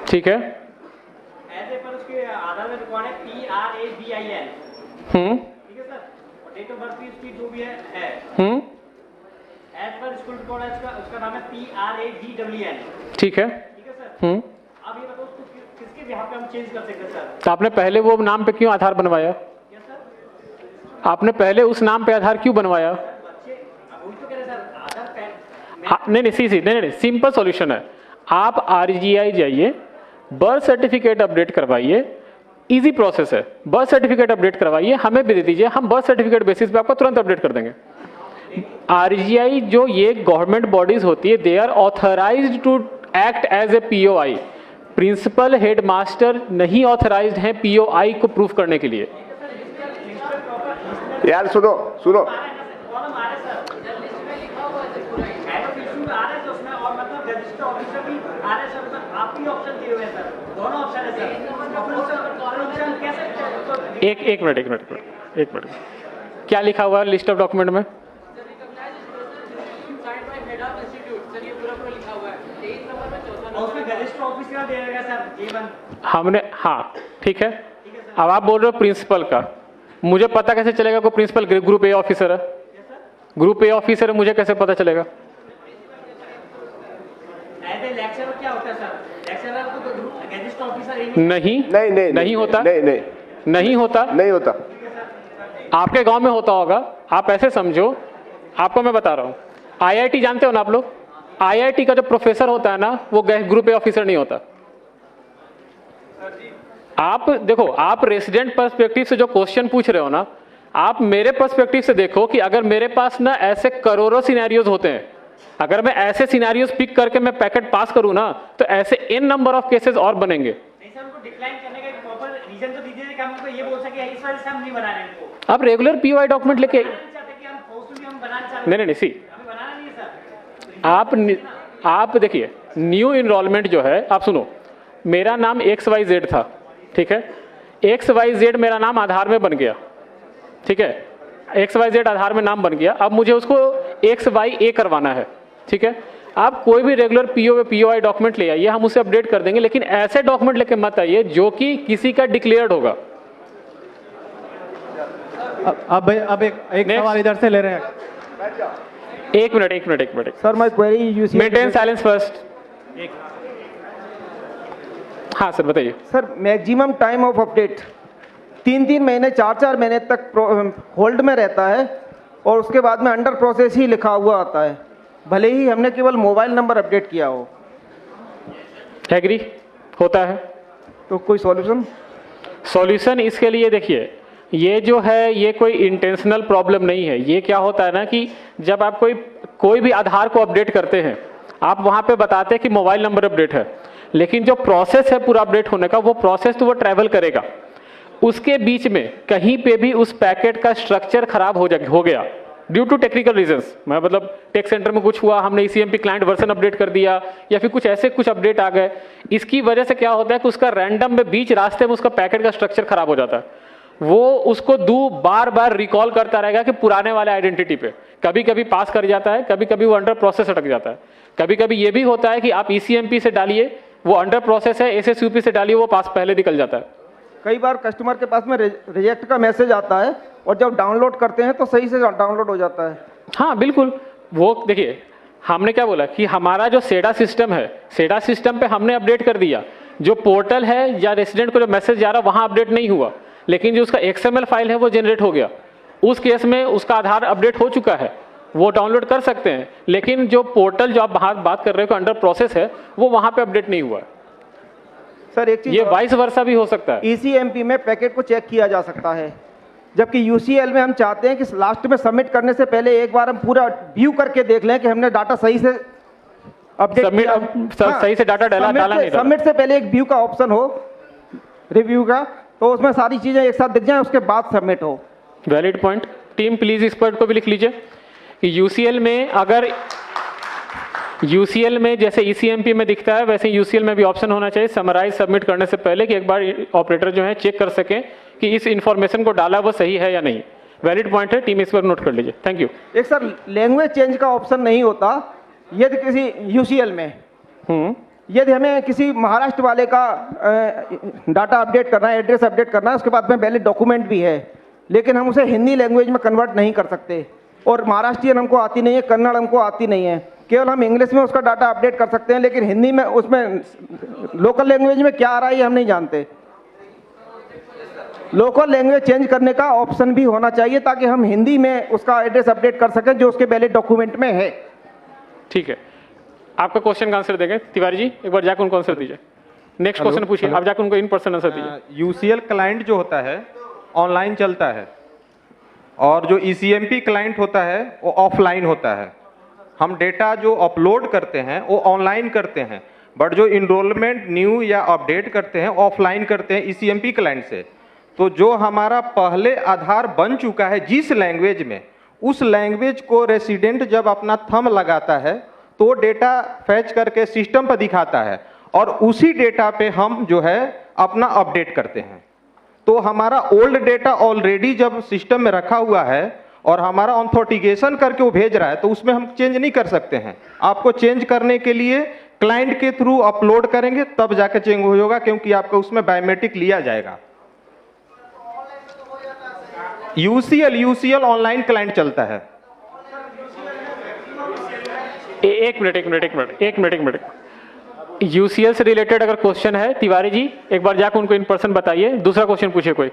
ठीक है। ऐसे पर उसके आधार में रिकॉर्ड है PRABIN। ठीक है सर, डेट ऑफ बर्थ भी उसकी जो भी है। एज पर स्कूल रिकॉर्ड है उसका नाम है PRAGWN। ठीक है सर। अब ये बताओ उसको किसके बिहाफ पे हम चेंज कर सकते हैं सर? तो आपने पहले वो नाम पे क्यों आधार बनवाया? क्या सर? आपने पहले उस नाम पे आधार क्यों बनवाया? नहीं, सिंपल सॉल्यूशन है। आप RGI जाइए, बर्थ सर्टिफिकेट अपडेट करवाइए, इजी प्रोसेस है। बर्थ सर्टिफिकेट अपडेट करवाइए, हमें भी दे दीजिए, हम बर्थ सर्टिफिकेट बेसिस पे आपको तुरंत अपडेट कर देंगे। आरजीआई जो ये गवर्नमेंट बॉडीज होती है, they are authorised to act as a POI. Principal headmaster नहीं ऑथराइज्ड हैं पीओआई को प्रूफ करने के लिए। यार सुनो सुनो, एक मिनट, क्या लिखा हुआ है लिस्ट ऑफ डॉक्यूमेंट में? हमने, हाँ ठीक है। अब आप बोल रहे हो प्रिंसिपल का, मुझे पता कैसे चलेगा कोई प्रिंसिपल ग्रुप ए ऑफिसर है? ग्रुप ए ऑफिसर है, मुझे कैसे पता चलेगा? क्या होता है सर? लेक्चरर तो गेजिस्ट ऑफिसर नहीं होता। आपके गांव में होता होगा, आप ऐसे समझो, आपको मैं बता रहा हूँ। आईआईटी जानते हो ना आप लोग? आईआईटी का जो प्रोफेसर होता है ना, वो ग्रुप ए ऑफिसर नहीं होता। आप देखो, आप रेसिडेंट पर्सपेक्टिव से जो क्वेश्चन पूछ रहे हो ना, आप मेरे पर्सपेक्टिव से देखो कि अगर मेरे पास ना ऐसे करोड़ों सिनेरियोज होते हैं, अगर मैं ऐसे सिनेरियोज पिक करके मैं पैकेट पास करूं ना, तो ऐसे इन नंबर ऑफ केसेस और बनेंगे। नहीं सर, उनको डिक्लाइन करने का एक प्रॉपर रीजन तो दीजिए कि हम उनको ये बोल सके इस वजह से हम नहीं बना रहे इनको। आप रेगुलर पीओआई डॉक्यूमेंट लेके नहीं, सी बनाना नहीं है सर। आप देखिए, न्यू इनरोलमेंट जो है, आप सुनो, मेरा नाम XYZ था, ठीक है? XYZ मेरा नाम आधार में बन गया, ठीक है? XYZ आधार में नाम बन गया, अब मुझे उसको XYA करवाना है, ठीक है? आप कोई भी रेगुलर पीओआई डॉक्यूमेंट ले आइए, हम उसे अपडेट कर देंगे, लेकिन ऐसे डॉक्यूमेंट लेके मत आइए जो कि किसी का डिक्लेयर्ड होगा। अब एक सवाल इधर से ले रहे हैं। एक minute sir, my query UC maintain silence first. हाँ सर बताइए। Sir, maximum time of update 3 महीने 4 महीने तक होल्ड में रहता है और उसके बाद में अंडर प्रोसेस ही लिखा हुआ आता है, भले ही हमने केवल मोबाइल नंबर अपडेट किया हो। एग्री होता है। तो कोई सॉल्यूशन इसके लिए देखिए, ये जो है ये कोई इंटेंशनल प्रॉब्लम नहीं है। ये क्या होता है ना कि जब आप कोई भी आधार को अपडेट करते हैं, आप वहां पे बताते हैं कि मोबाइल नंबर अपडेट है, लेकिन जो प्रोसेस है पूरा अपडेट होने का, वो प्रोसेस तो वो ट्रैवल करेगा। उसके बीच में कहीं पे भी उस पैकेट का स्ट्रक्चर खराब हो गया ड्यू टू टेक्निकल रीजंस, मैं मतलब टेक सेंटर में कुछ हुआ, हमने ECMP क्लाइंट वर्जन अपडेट कर दिया, या फिर कुछ अपडेट आ गए, इसकी वजह से क्या होता है कि उसका रैंडम में बीच रास्ते में उसका पैकेट का स्ट्रक्चर खराब हो जाता है। वो उसको बार बार रिकॉल करता रहेगा कि पुराने वाले आइडेंटिटी पे, कभी कभी पास कर जाता है, कभी कभी वो अंडर प्रोसेस अटक जाता है। कभी कभी ये भी होता है कि आप ECMP से डालिए, वो अंडर प्रोसेस है, SSUP से डालिए, वो पास पहले निकल जाता है। कई बार कस्टमर के पास में रिजेक्ट का मैसेज आता है और जब डाउनलोड करते हैं तो सही से डाउनलोड हो जाता है। हाँ बिल्कुल, वो देखिए, हमने क्या बोला कि हमारा जो सेडा सिस्टम है, सेडा सिस्टम पे हमने अपडेट कर दिया, जो पोर्टल है या रेसिडेंट को जो मैसेज जा रहा है वहां अपडेट नहीं हुआ, लेकिन जो उसका XML फाइल है वो जनरेट हो गया। उस केस में उसका आधार अपडेट हो चुका है, वो डाउनलोड कर सकते हैं, लेकिन जो पोर्टल जो आप बात कर रहे हो अंडर प्रोसेस है, वो वहां पे अपडेट नहीं हुआ है। सर एक चीज, ये वाइस वर्सा भी हो सकता है। ECMP में पैकेट को चेक किया जा सकता है, जबकि UCL में हम चाहते हैं कि लास्ट में सबमिट करने से पहले एक बार हम पूरा व्यू करके देख लें कि हमने डाटा सही से अपडेट सही से डाटा डाला नहीं। सबमिट से पहले एक व्यू का ऑप्शन हो, रिव्यू का, तो उसमें सारी चीजें एक साथ दिख जाएं, उसके बाद सबमिट हो। Valid point. टीम प्लीज इस पॉइंट को भी लिख लीजिए कि UCL में अगर UCL में जैसे ECMP में दिखता है, वैसे UCL में भी ऑप्शन होना चाहिए समराइज सबमिट करने से पहले, कि एक बार ऑपरेटर जो है चेक कर सकें कि इस इंफॉर्मेशन को डाला वो सही है या नहीं। वैलिड पॉइंट है, टीम इस पर नोट कर लीजिए। Thank you. एक सर, लैंग्वेज चेंज का ऑप्शन नहीं होता यदि किसी UCL में यदि हमें किसी महाराष्ट्र वाले का डाटा अपडेट करना है, एड्रेस अपडेट करना है, उसके बाद में वैलिड डॉक्यूमेंट भी है, लेकिन हम उसे हिंदी लैंग्वेज में कन्वर्ट नहीं कर सकते, और महाराष्ट्रियन हमको आती नहीं है, कन्नड़ हमको आती नहीं है, केवल हम इंग्लिश में उसका डाटा अपडेट कर सकते हैं, लेकिन हिंदी में उसमें लोकल लैंग्वेज में क्या आ रहा है ये हम नहीं जानते। लोकल लैंग्वेज चेंज करने का ऑप्शन भी होना चाहिए ताकि हम हिंदी में उसका एड्रेस अपडेट कर सकें जो उसके वैलिड डॉक्यूमेंट में है। ठीक है, आपका क्वेश्चन का आंसर देंगे तिवारी जी, एक बार जाकर उनको आंसर दीजिए। नेक्स्ट क्वेश्चन पूछिए, आप जाकर उनको इन पर्सन आंसर दीजिए। UCL क्लाइंट जो होता है ऑनलाइन चलता है, और जो ECMP क्लाइंट होता है वो ऑफलाइन होता है। हम डेटा जो अपलोड करते हैं वो ऑनलाइन करते हैं, बट जो इनरोलमेंट न्यू या अपडेट करते हैं ऑफलाइन करते हैं ECMP क्लाइंट से। तो जो हमारा पहले आधार बन चुका है जिस लैंग्वेज में, उस लैंग्वेज को रेसिडेंट जब अपना थंब लगाता है तो डेटा फैच करके सिस्टम पर दिखाता है और उसी डेटा पे हम जो है अपना अपडेट करते हैं। तो हमारा ओल्ड डेटा ऑलरेडी जब सिस्टम में रखा हुआ है और हमारा ऑथेंटिकेशन करके वो भेज रहा है तो उसमें हम चेंज नहीं कर सकते हैं। आपको चेंज करने के लिए क्लाइंट के थ्रू अपलोड करेंगे तब जाके चेंज होगा, क्योंकि आपका उसमें बायोमेट्रिक लिया जाएगा। यूसीएल ऑनलाइन क्लाइंट चलता है। एक मिनट। यूसीएल से रिलेटेड अगर क्वेश्चन है तिवारी जी, एक बार जाकर उनको इन पर्सन बताइए। दूसरा क्वेश्चन पूछे कोई।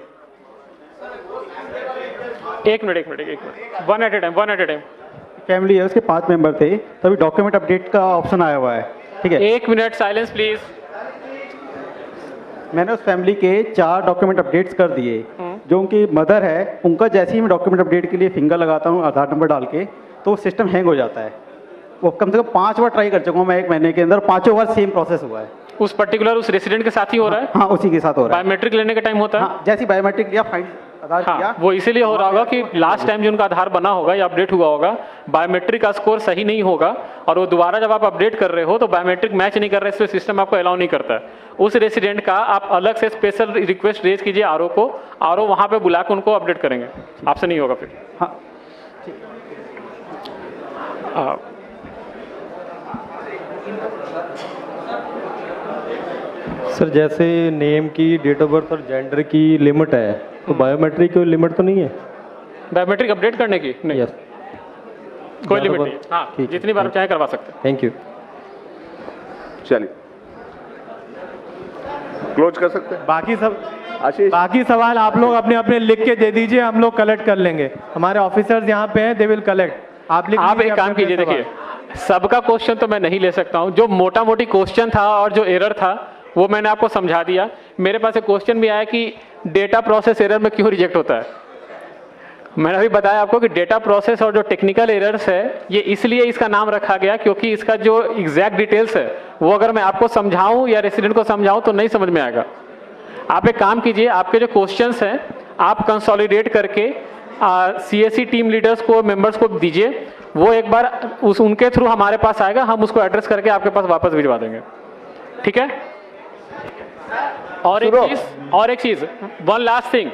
एक minute, one at a time. Family है, उसके 5 मेंबर थे, तभी डॉक्यूमेंट अपडेट का ऑप्शन आया हुआ है, ठीक है। 1 मिनट साइलेंस प्लीज। मैंने उस फैमिली के 4 डॉक्यूमेंट अपडेट्स कर दिए। जो उनकी मदर है, उनका जैसे ही मैं डॉक्यूमेंट अपडेट के लिए फिंगर लगाता हूँ आधार नंबर डाल के, तो सिस्टम हैंग हो जाता है। वो कम से कम 5 बार ट्राई कर चुका हूँ मैं 1 महीने के अंदर, 5 बार सेम प्रोसेस हुआ है। उस पर्टिकुलर उस रेसिडेंट के साथ ही हो रहा है? हाँ, उसी के साथ हो रहा है। बायोमेट्रिक लेने का टाइम होता है? हाँ, जैसे बायोमेट्रिक लिया, फाइल आधार किया, वो इसीलिए हो रहा होगा कि लास्ट टाइम जो उनका आधार बना होगा या अपडेट हुआ होगा, बायोमेट्रिक का स्कोर सही नहीं होगा और वो दोबारा जब आप अपडेट कर रहे हो तो बायोमेट्रिक मैच नहीं कर रहे, इसलिए सिस्टम आपको अलाउ नहीं करता है। उस रेसिडेंट का आप अलग से स्पेशल रिक्वेस्ट रेज कीजिए आरओ को, आरओ वहां पे बुला के उनको अपडेट करेंगे, आपसे नहीं होगा फिर। हाँ, सर जैसे नेम की, डेट ऑफ बर्थ और जेंडर की लिमिट है, तो बायोमेट्रिक की लिमिट तो नहीं है? बायोमेट्रिक अपडेट करने की नहीं, यस, कोई लिमिट नहीं। हाँ, जितनी बार चाहे करवा सकते हैं। Thank you. चलिए क्लोज कर सकते हैं। बाकी सवाल आप लोग अपने अपने लिख के दे दीजिए, हम लोग कलेक्ट कर लेंगे। हमारे ऑफिसर्स यहाँ पे हैं, दे विल कलेक्ट। आप एक काम कीजिए, देखिए सबका क्वेश्चन तो मैं नहीं ले सकता हूँ। जो मोटा मोटी क्वेश्चन था और जो एरर था वो मैंने आपको समझा दिया। मेरे पास एक क्वेश्चन भी आया कि डेटा प्रोसेस एरर में क्यों रिजेक्ट होता है। मैंने अभी बताया आपको कि डेटा प्रोसेस और जो टेक्निकल एरर्स है ये इसलिए इसका नाम रखा गया क्योंकि इसका जो एग्जैक्ट डिटेल्स है वो अगर मैं आपको समझाऊं या रेसिडेंट को समझाऊं तो नहीं समझ में आएगा। आप एक काम कीजिए, आपके जो क्वेश्चंस हैं आप कंसोलिडेट करके CSE टीम लीडर्स को, मेंबर्स को दीजिए, वो एक बार उनके थ्रू हमारे पास आएगा, हम उसको एड्रेस करके आपके पास वापस भिजवा देंगे, ठीक है। और एक चीज, one last thing,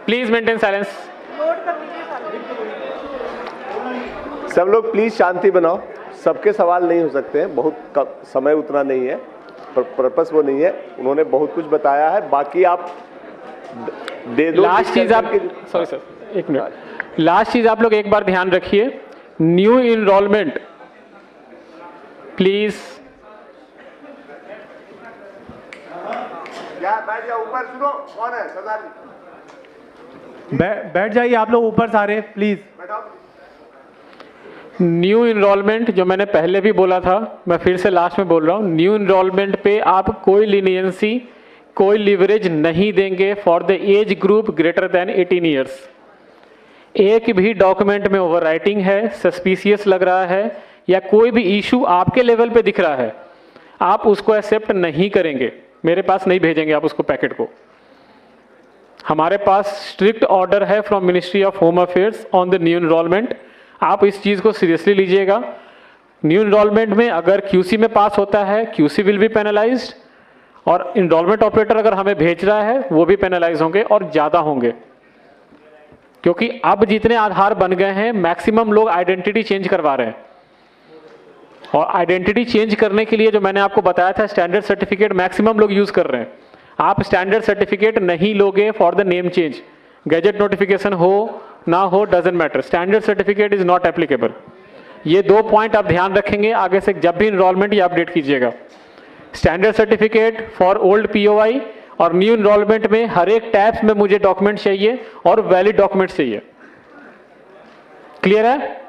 please maintain silence. सब लोग प्लीज शांति बनाओ, सबके सवाल नहीं हो सकते हैं, बहुत समय उतना नहीं है, पर्पस वो नहीं है। उन्होंने बहुत कुछ बताया है, बाकी आप दे दो। लास्ट चीज आप, सॉरी सर, एक मिनट, लास्ट चीज आप लोग एक बार ध्यान रखिए, न्यू इनरोलमेंट प्लीज। बैठ जाओ ऊपर, सुनो कौन है सरदार जी, बैठ जाइए आप लोग ऊपर सारे, प्लीज बैठाओ। न्यू इनरोलमेंट जो मैंने पहले भी बोला था, मैं फिर से लास्ट में बोल रहा हूँ, न्यू इनरोलमेंट पे आप कोई लीनियंसी, कोई लिवरेज नहीं देंगे for the age group greater than 18 years. एक भी डॉक्यूमेंट में ओवरराइटिंग है, सस्पिशियस लग रहा है या कोई भी इशू आपके लेवल पे दिख रहा है, आप उसको एक्सेप्ट नहीं करेंगे, मेरे पास नहीं भेजेंगे आप उसको पैकेट को। हमारे पास स्ट्रिक्ट ऑर्डर है from ministry of home affairs on the new enrolment, आप इस चीज को सीरियसली लीजिएगा। न्यू इनरोलमेंट में अगर QC में पास होता है, QC विल बी पेनलाइज्ड, और इनरोलमेंट ऑपरेटर अगर हमें भेज रहा है वो भी पेनलाइज होंगे और ज्यादा होंगे, क्योंकि अब जितने आधार बन गए हैं मैक्सिमम लोग आइडेंटिटी चेंज करवा रहे हैं, और आइडेंटिटी चेंज करने के लिए जो मैंने आपको बताया था स्टैंडर्ड सर्टिफिकेट मैक्सिमम लोग यूज कर रहे हैं। आप स्टैंडर्ड सर्टिफिकेट नहीं लोगे for the name change, gadget notification हो ना हो doesn't matter, standard certificate is not applicable. ये 2 पॉइंट आप ध्यान रखेंगे आगे से जब भी इनरोलमेंट या अपडेट कीजिएगा। Standard certificate for old POI और न्यू इनरोलमेंट में हर एक टैब्स में मुझे डॉक्यूमेंट चाहिए और वैलिड डॉक्यूमेंट चाहिए। क्लियर है?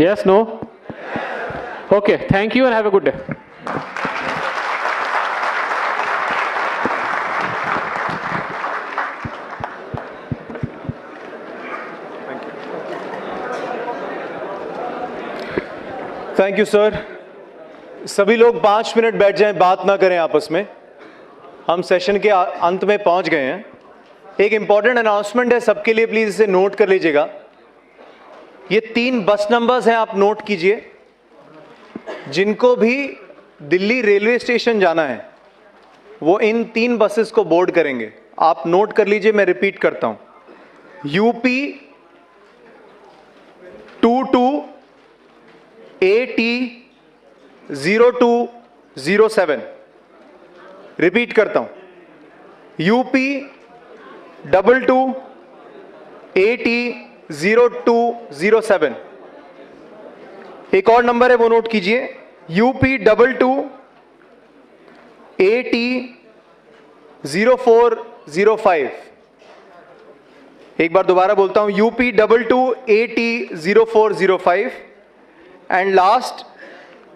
Yes, no? Okay, thank you and have a good day. Thank you sir. सभी लोग 5 मिनट बैठ जाएं, बात ना करें आपस में। हम सेशन के अंत में पहुंच गए हैं। एक इंपॉर्टेंट अनाउंसमेंट है सबके लिए, प्लीज इसे नोट कर लीजिएगा। ये 3 बस नंबर्स हैं, आप नोट कीजिए। जिनको भी दिल्ली रेलवे स्टेशन जाना है वो इन 3 बसेस को बोर्ड करेंगे। आप नोट कर लीजिए, मैं रिपीट करता हूं। यूपी 22 AT 0207, रिपीट करता हूं, यूपी 22 AT 0207। एक और नंबर है वो नोट कीजिए, यूपी 22 AT 0405। एक बार दोबारा बोलता हूं, UP 22 AT 0405 and last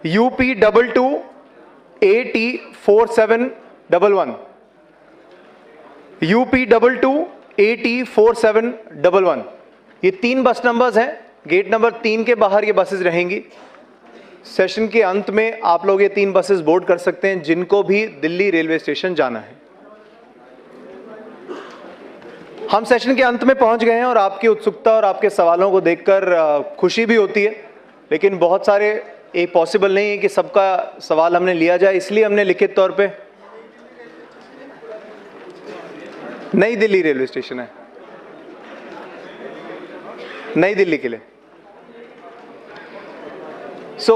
UP 22 AT 4711। UP 22 AT 4711। ये 3 बस नंबर्स हैं। गेट नंबर 3 के बाहर ये बसेस रहेंगी। सेशन के अंत में आप लोग ये 3 बसेस बोर्ड कर सकते हैं जिनको भी दिल्ली रेलवे स्टेशन जाना है। हम सेशन के अंत में पहुंच गए हैं और आपकी उत्सुकता और आपके सवालों को देखकर खुशी भी होती है, लेकिन बहुत सारे ये पॉसिबल नहीं है कि सबका सवाल हमने लिया जाए, इसलिए हमने लिखित तौर पे नई दिल्ली रेलवे स्टेशन है, नई दिल्ली के लिए।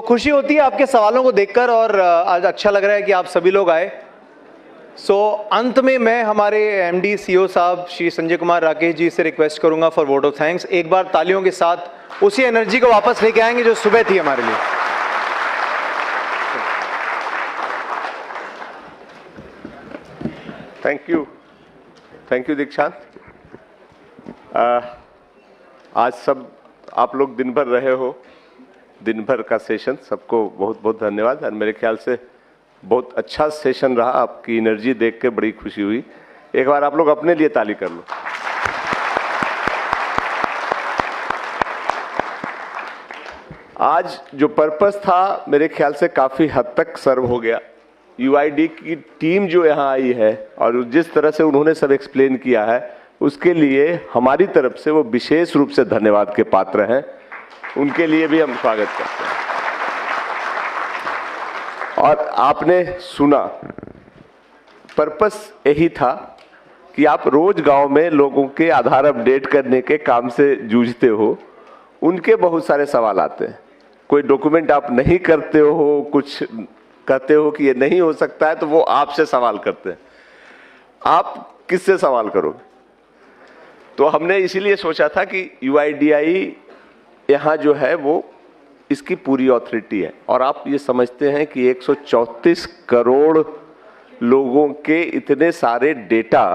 खुशी होती है आपके सवालों को देखकर और आज अच्छा लग रहा है कि आप सभी लोग आए। अंत में मैं हमारे MD CEO साहब श्री संजय कुमार राकेश जी से रिक्वेस्ट करूंगा फॉर वोट ऑफ थैंक्स। एक बार तालियों के साथ उसी एनर्जी को वापस लेके आएंगे जो सुबह थी हमारे लिए। थैंक यू दीक्षांत। आज सब आप लोग दिन भर रहे हो, दिन भर का सेशन, सबको बहुत बहुत धन्यवाद। और मेरे ख्याल से बहुत अच्छा सेशन रहा, आपकी एनर्जी देख के बड़ी खुशी हुई। एक बार आप लोग अपने लिए ताली कर लो। आज जो पर्पस था मेरे ख्याल से काफी हद तक सर्व हो गया। UID की टीम जो यहाँ आई है और जिस तरह से उन्होंने सब एक्सप्लेन किया है, उसके लिए हमारी तरफ से वो विशेष रूप से धन्यवाद के पात्र हैं। उनके लिए भी हम स्वागत करते हैं। और आपने सुना, पर्पस यही था कि आप रोज गांव में लोगों के आधार अपडेट करने के काम से जूझते हो। उनके बहुत सारे सवाल आते हैं। कोई डॉक्यूमेंट आप नहीं करते हो, कुछ कहते हो कि ये नहीं हो सकता है, तो वो आपसे सवाल करते हैं। आप किससे सवाल करोगे? तो हमने इसीलिए सोचा था कि UIDAI यहाँ जो है वो इसकी पूरी ऑथोरिटी है। और आप ये समझते हैं कि 134 करोड़ लोगों के इतने सारे डेटा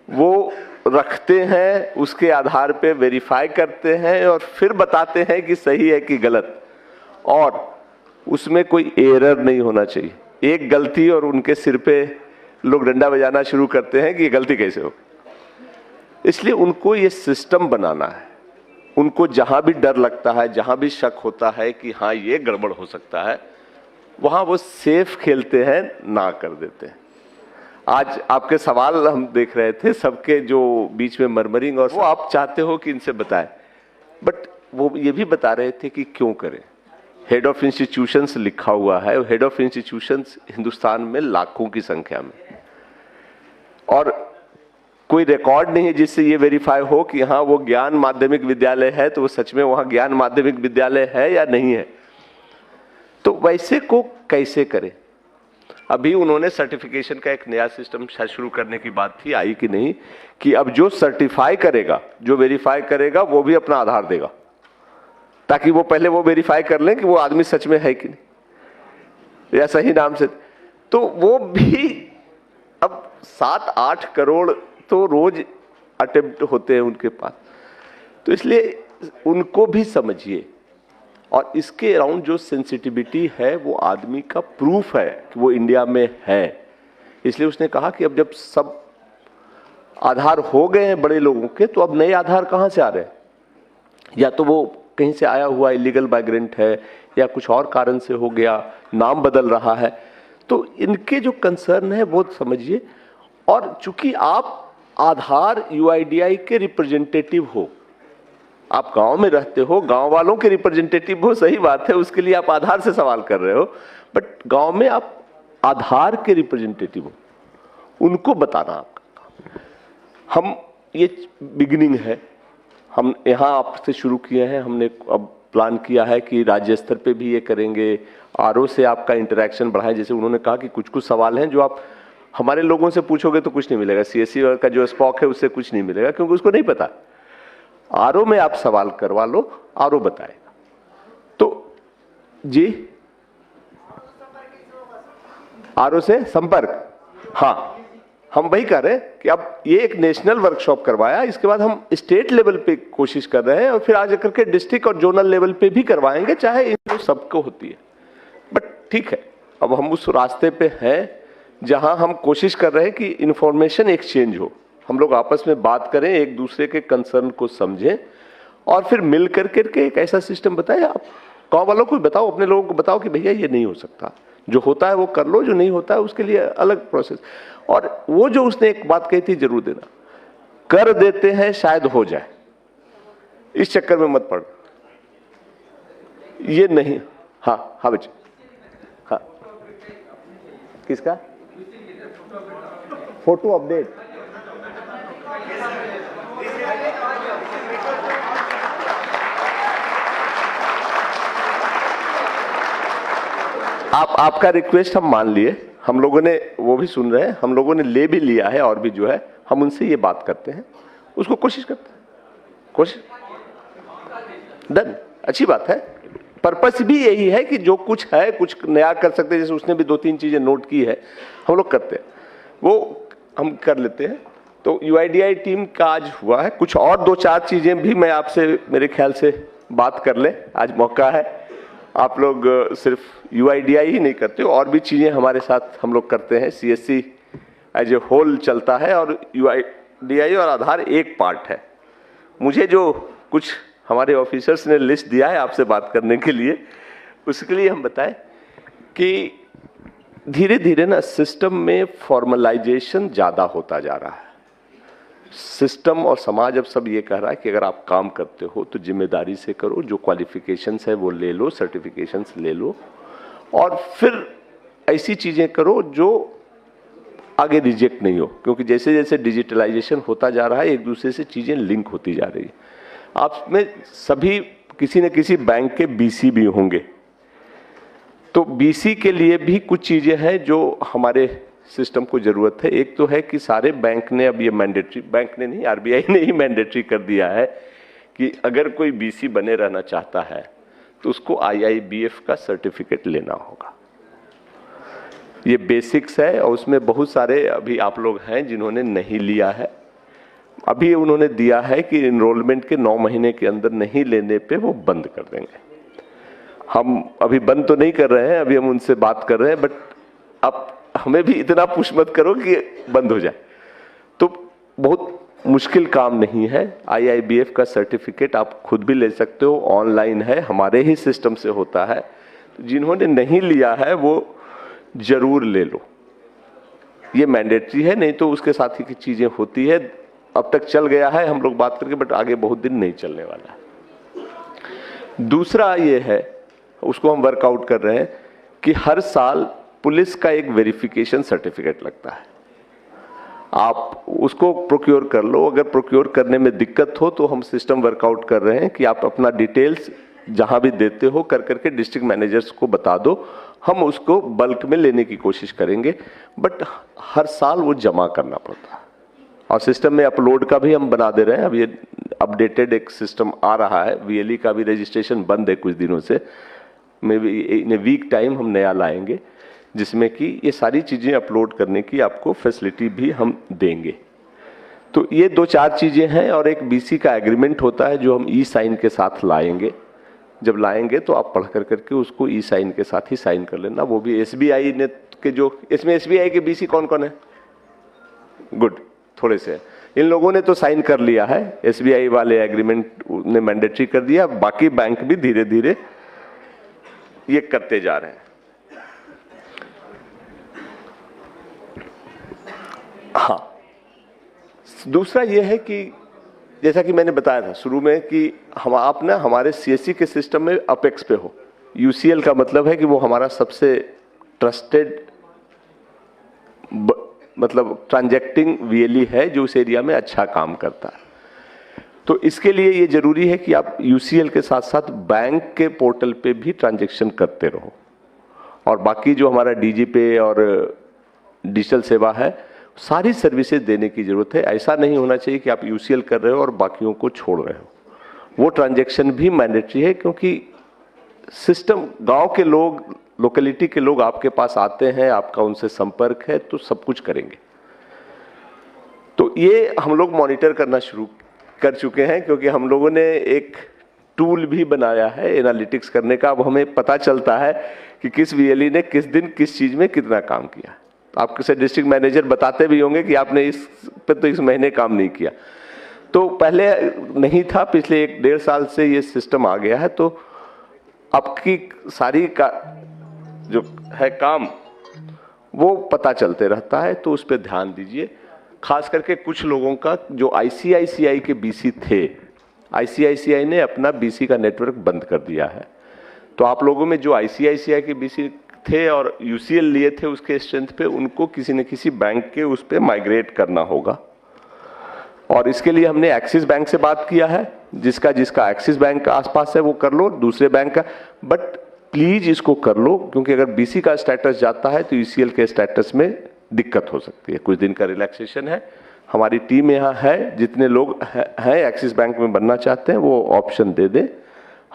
वो रखते हैं, उसके आधार पे वेरीफाई करते हैं और फिर बताते हैं कि सही है कि गलत, और उसमें कोई एरर नहीं होना चाहिए। एक गलती और उनके सिर पे लोग डंडा बजाना शुरू करते हैं कि ये गलती कैसे हो। इसलिए उनको ये सिस्टम बनाना है। उनको जहां भी डर लगता है, जहां भी शक होता है कि हाँ ये गड़बड़ हो सकता है, वहां वो सेफ खेलते हैं, ना कर देते हैं। आज आपके सवाल हम देख रहे थे, सबके जो बीच में मरमरिंग, और वो आप चाहते हो कि इनसे बताएं, बट वो ये भी बता रहे थे कि क्यों करें। हेड ऑफ इंस्टीट्यूशंस लिखा हुआ है। हेड ऑफ इंस्टीट्यूशंस हिंदुस्तान में लाखों की संख्या में, और कोई रिकॉर्ड नहीं है जिससे ये वेरीफाई हो कि हाँ वो ज्ञान माध्यमिक विद्यालय है तो वो सच में वहां ज्ञान माध्यमिक विद्यालय है या नहीं है। तो वैसे को कैसे करें? अभी उन्होंने सर्टिफिकेशन का एक नया सिस्टम शुरू करने की बात थी, आई कि नहीं, कि अब जो सर्टिफाई करेगा, जो वेरीफाई करेगा, वो भी अपना आधार देगा, ताकि वो पहले वो वेरीफाई कर लें कि वो आदमी सच में है कि नहीं या सही नाम से। तो वो भी अब 7-8 करोड़ तो रोज अटेम्प्ट होते हैं उनके पास। तो इसलिए उनको भी समझिए, और इसके अराउंड जो सेंसिटिविटी है वो आदमी का प्रूफ है कि वो इंडिया में है। इसलिए उसने कहा कि अब जब सब आधार हो गए हैं बड़े लोगों के, तो अब नए आधार कहाँ से आ रहे हैं? या तो वो कहीं से आया हुआ इलीगल माइग्रेंट है, या कुछ और कारण से हो गया, नाम बदल रहा है, तो इनके जो कंसर्न है वो समझिए। और चूंकि आप आधार यूआईडीआई के रिप्रेजेंटेटिव हो, आप गांव में रहते हो, गांव वालों के रिप्रेजेंटेटिव हो, सही बात है, उसके लिए आप आधार से सवाल कर रहे हो, बट गांव में आप आधार के रिप्रेजेंटेटिव हो, उनको बताना आपका काम। हम ये बिगिनिंग है, हम यहाँ आपसे शुरू किए हैं, हमने अब प्लान किया है कि राज्य स्तर पे भी ये करेंगे, आरओ से आपका इंटरेक्शन बढ़ाएं। जैसे उन्होंने कहा कि कुछ कुछ सवाल हैं जो आप हमारे लोगों से पूछोगे तो कुछ नहीं मिलेगा, सीएससी का जो स्पॉक है उससे कुछ नहीं मिलेगा, क्योंकि उसको नहीं पता। आरओ में आप सवाल करवा लो, आरओ बताएगा। तो जी, आरओ से संपर्क, हाँ, हम वही कर रहे हैं कि अब ये एक नेशनल वर्कशॉप करवाया, इसके बाद हम स्टेट लेवल पे कोशिश कर रहे हैं और फिर आगे करके डिस्ट्रिक्ट और जोनल लेवल पे भी करवाएंगे, चाहे इन सबको होती है। बट ठीक है, अब हम उस रास्ते पे हैं जहां हम कोशिश कर रहे हैं कि इंफॉर्मेशन एक्सचेंज हो, हम लोग आपस में बात करें, एक दूसरे के कंसर्न को समझें और फिर मिल करके एक ऐसा सिस्टम बताएं। आप गाँव वालों को बताओ, अपने लोगों को बताओ कि भैया ये नहीं हो सकता, जो होता है वो कर लो, जो नहीं होता है उसके लिए अलग प्रोसेस। और वो जो उसने एक बात कही थी, जरूर देना, कर देते हैं शायद हो जाए, इस चक्कर में मत पड़, ये नहीं। हाँ हाँ बच्चे, हाँ, किसका फोटो अपडेट? आपका रिक्वेस्ट हम मान लिए, हम लोगों ने वो भी सुन रहे हैं, हम लोगों ने ले भी लिया है, और भी जो है हम उनसे ये बात करते हैं, उसको कोशिश करते हैं, कोशिश डन, अच्छी बात है। पर्पस भी यही है कि जो कुछ है कुछ नया कर सकते हैं, जैसे उसने भी 2-3 चीजें नोट की है, हम लोग करते हैं, वो हम कर लेते हैं। तो यूआईडीआई टीम का आज हुआ है, कुछ और 2-4 चीजें भी मैं आपसे मेरे ख्याल से बात कर ले, आज मौका है। आप लोग सिर्फ यूआईडीआई ही नहीं करते हो, और भी चीजें हमारे साथ हम लोग करते हैं। सीएससी एज ए होल चलता है और यूआईडीआई और आधार एक पार्ट है। मुझे जो कुछ हमारे ऑफिसर्स ने लिस्ट दिया है आपसे बात करने के लिए, उसके लिए हम बताएं कि धीरे धीरे ना सिस्टम में फॉर्मलाइजेशन ज्यादा होता जा रहा है। सिस्टम और समाज अब सब ये कह रहा है कि अगर आप काम करते हो तो जिम्मेदारी से करो, जो क्वालिफिकेशंस है वो ले लो, सर्टिफिकेशंस ले लो, और फिर ऐसी चीजें करो जो आगे रिजेक्ट नहीं हो, क्योंकि जैसे जैसे डिजिटलाइजेशन होता जा रहा है एक दूसरे से चीजें लिंक होती जा रही है। आप में सभी किसी न किसी बैंक के बीसी भी होंगे, तो बीसी के लिए भी कुछ चीजें हैं जो हमारे सिस्टम को जरूरत है। एक तो है कि सारे बैंक ने अब ये मैंडेटरी, बैंक ने नहीं, आरबीआई ने ही मैंडेटरी कर दिया है कि अगर कोई बीसी बने रहना चाहता है तो उसको आईआईबीएफ का सर्टिफिकेट लेना होगा। ये बेसिक्स है और उसमें बहुत सारे अभी आप लोग हैं जिन्होंने नहीं लिया है। अभी उन्होंने दिया है कि इनरोलमेंट के 9 महीने के अंदर नहीं लेने पे वो बंद कर देंगे। हम अभी बंद तो नहीं कर रहे हैं, अभी हम उनसे बात कर रहे हैं, बट अब हमें भी इतना पुश मत करो कि बंद हो जाए। तो बहुत मुश्किल काम नहीं है। आईआईबीएफ का सर्टिफिकेट आप खुद भी ले सकते हो, ऑनलाइन है, हमारे ही सिस्टम से होता है। जिन्होंने नहीं लिया है वो जरूर ले लो, ये मैंडेटरी है, नहीं तो उसके साथ ही की चीजें होती है। अब तक चल गया है हम लोग बात करके, बट आगे बहुत दिन नहीं चलने वाला है। दूसरा ये है, उसको हम वर्कआउट कर रहे हैं कि हर साल पुलिस का एक वेरिफिकेशन सर्टिफिकेट लगता है, आप उसको प्रोक्योर कर लो। अगर प्रोक्योर करने में दिक्कत हो तो हम सिस्टम वर्कआउट कर रहे हैं कि आप अपना डिटेल्स जहां भी देते हो कर करके डिस्ट्रिक्ट मैनेजर्स को बता दो, हम उसको बल्क में लेने की कोशिश करेंगे। बट हर साल वो जमा करना पड़ता है, और सिस्टम में अपलोड का भी हम बना दे रहे हैं। अब ये अपडेटेड एक सिस्टम आ रहा है, वीएलई का भी रजिस्ट्रेशन बंद है कुछ दिनों से, maybe in a week time हम नया लाएंगे जिसमें कि ये सारी चीज़ें अपलोड करने की आपको फैसिलिटी भी हम देंगे। तो ये 2-4 चीज़ें हैं, और एक बीसी का एग्रीमेंट होता है जो हम ई साइन के साथ लाएंगे। जब लाएंगे तो आप पढ़ कर करके उसको ई साइन के साथ ही साइन कर लेना। वो भी एसबीआई ने के जो, इसमें एसबीआई के बीसी कौन कौन है? गुड, थोड़े से इन लोगों ने तो साइन कर लिया है, एसबीआई वाले एग्रीमेंट ने मैंडेटरी कर दिया। बाकी बैंक भी धीरे धीरे ये करते जा रहे हैं। हाँ, दूसरा ये है कि जैसा कि मैंने बताया था शुरू में कि आप ना हमारे सीएससी के सिस्टम में अपेक्स पे हो। यूसीएल का मतलब है कि वो हमारा सबसे ट्रस्टेड मतलब ट्रांजैक्टिंग वीएलई है जो उस एरिया में अच्छा काम करता है। तो इसके लिए ये जरूरी है कि आप यूसीएल के साथ साथ बैंक के पोर्टल पे भी ट्रांजैक्शन करते रहो, और बाकी जो हमारा डीजी पे और डिजिटल सेवा है सारी सर्विसेज देने की जरूरत है। ऐसा नहीं होना चाहिए कि आप यूसीएल कर रहे हो और बाकियों को छोड़ रहे हो। वो ट्रांजैक्शन भी मैंडेटरी है, क्योंकि सिस्टम गांव के लोग, लोकेलिटी के लोग आपके पास आते हैं, आपका उनसे संपर्क है तो सब कुछ करेंगे। तो ये हम लोग मॉनिटर करना शुरू कर चुके हैं, क्योंकि हम लोगों ने एक टूल भी बनाया है एनालिटिक्स करने का। अब हमें पता चलता है कि किस वीएलई ने किस दिन किस चीज में कितना काम किया। आपके डिस्ट्रिक्ट मैनेजर बताते भी होंगे कि आपने इस पे तो इस महीने काम नहीं किया। तो पहले नहीं था, पिछले 1-1.5 साल से ये सिस्टम आ गया है। तो आपकी सारी का जो है काम वो पता चलते रहता है, तो उस पर ध्यान दीजिए। खास करके कुछ लोगों का जो आईसीआईसीआई के बीसी थे, आईसीआईसीआई ने अपना बीसी का नेटवर्क बंद कर दिया है। तो आप लोगों में जो आईसीआईसीआई के बीसी थे और यूसीएल लिए थे उसके स्ट्रेंथ पे, उनको किसी न किसी बैंक के उस पे माइग्रेट करना होगा। और इसके लिए हमने एक्सिस बैंक से बात किया है। जिसका एक्सिस बैंक का आसपास है वो कर लो, दूसरे बैंक का, बट प्लीज इसको कर लो, क्योंकि अगर बीसी का स्टेटस जाता है तो यूसीएल के स्टेटस में दिक्कत हो सकती है। कुछ दिन का रिलैक्सेशन है, हमारी टीम यहाँ है, जितने लोग हैं एक्सिस बैंक में बनना चाहते हैं वो ऑप्शन दे दें,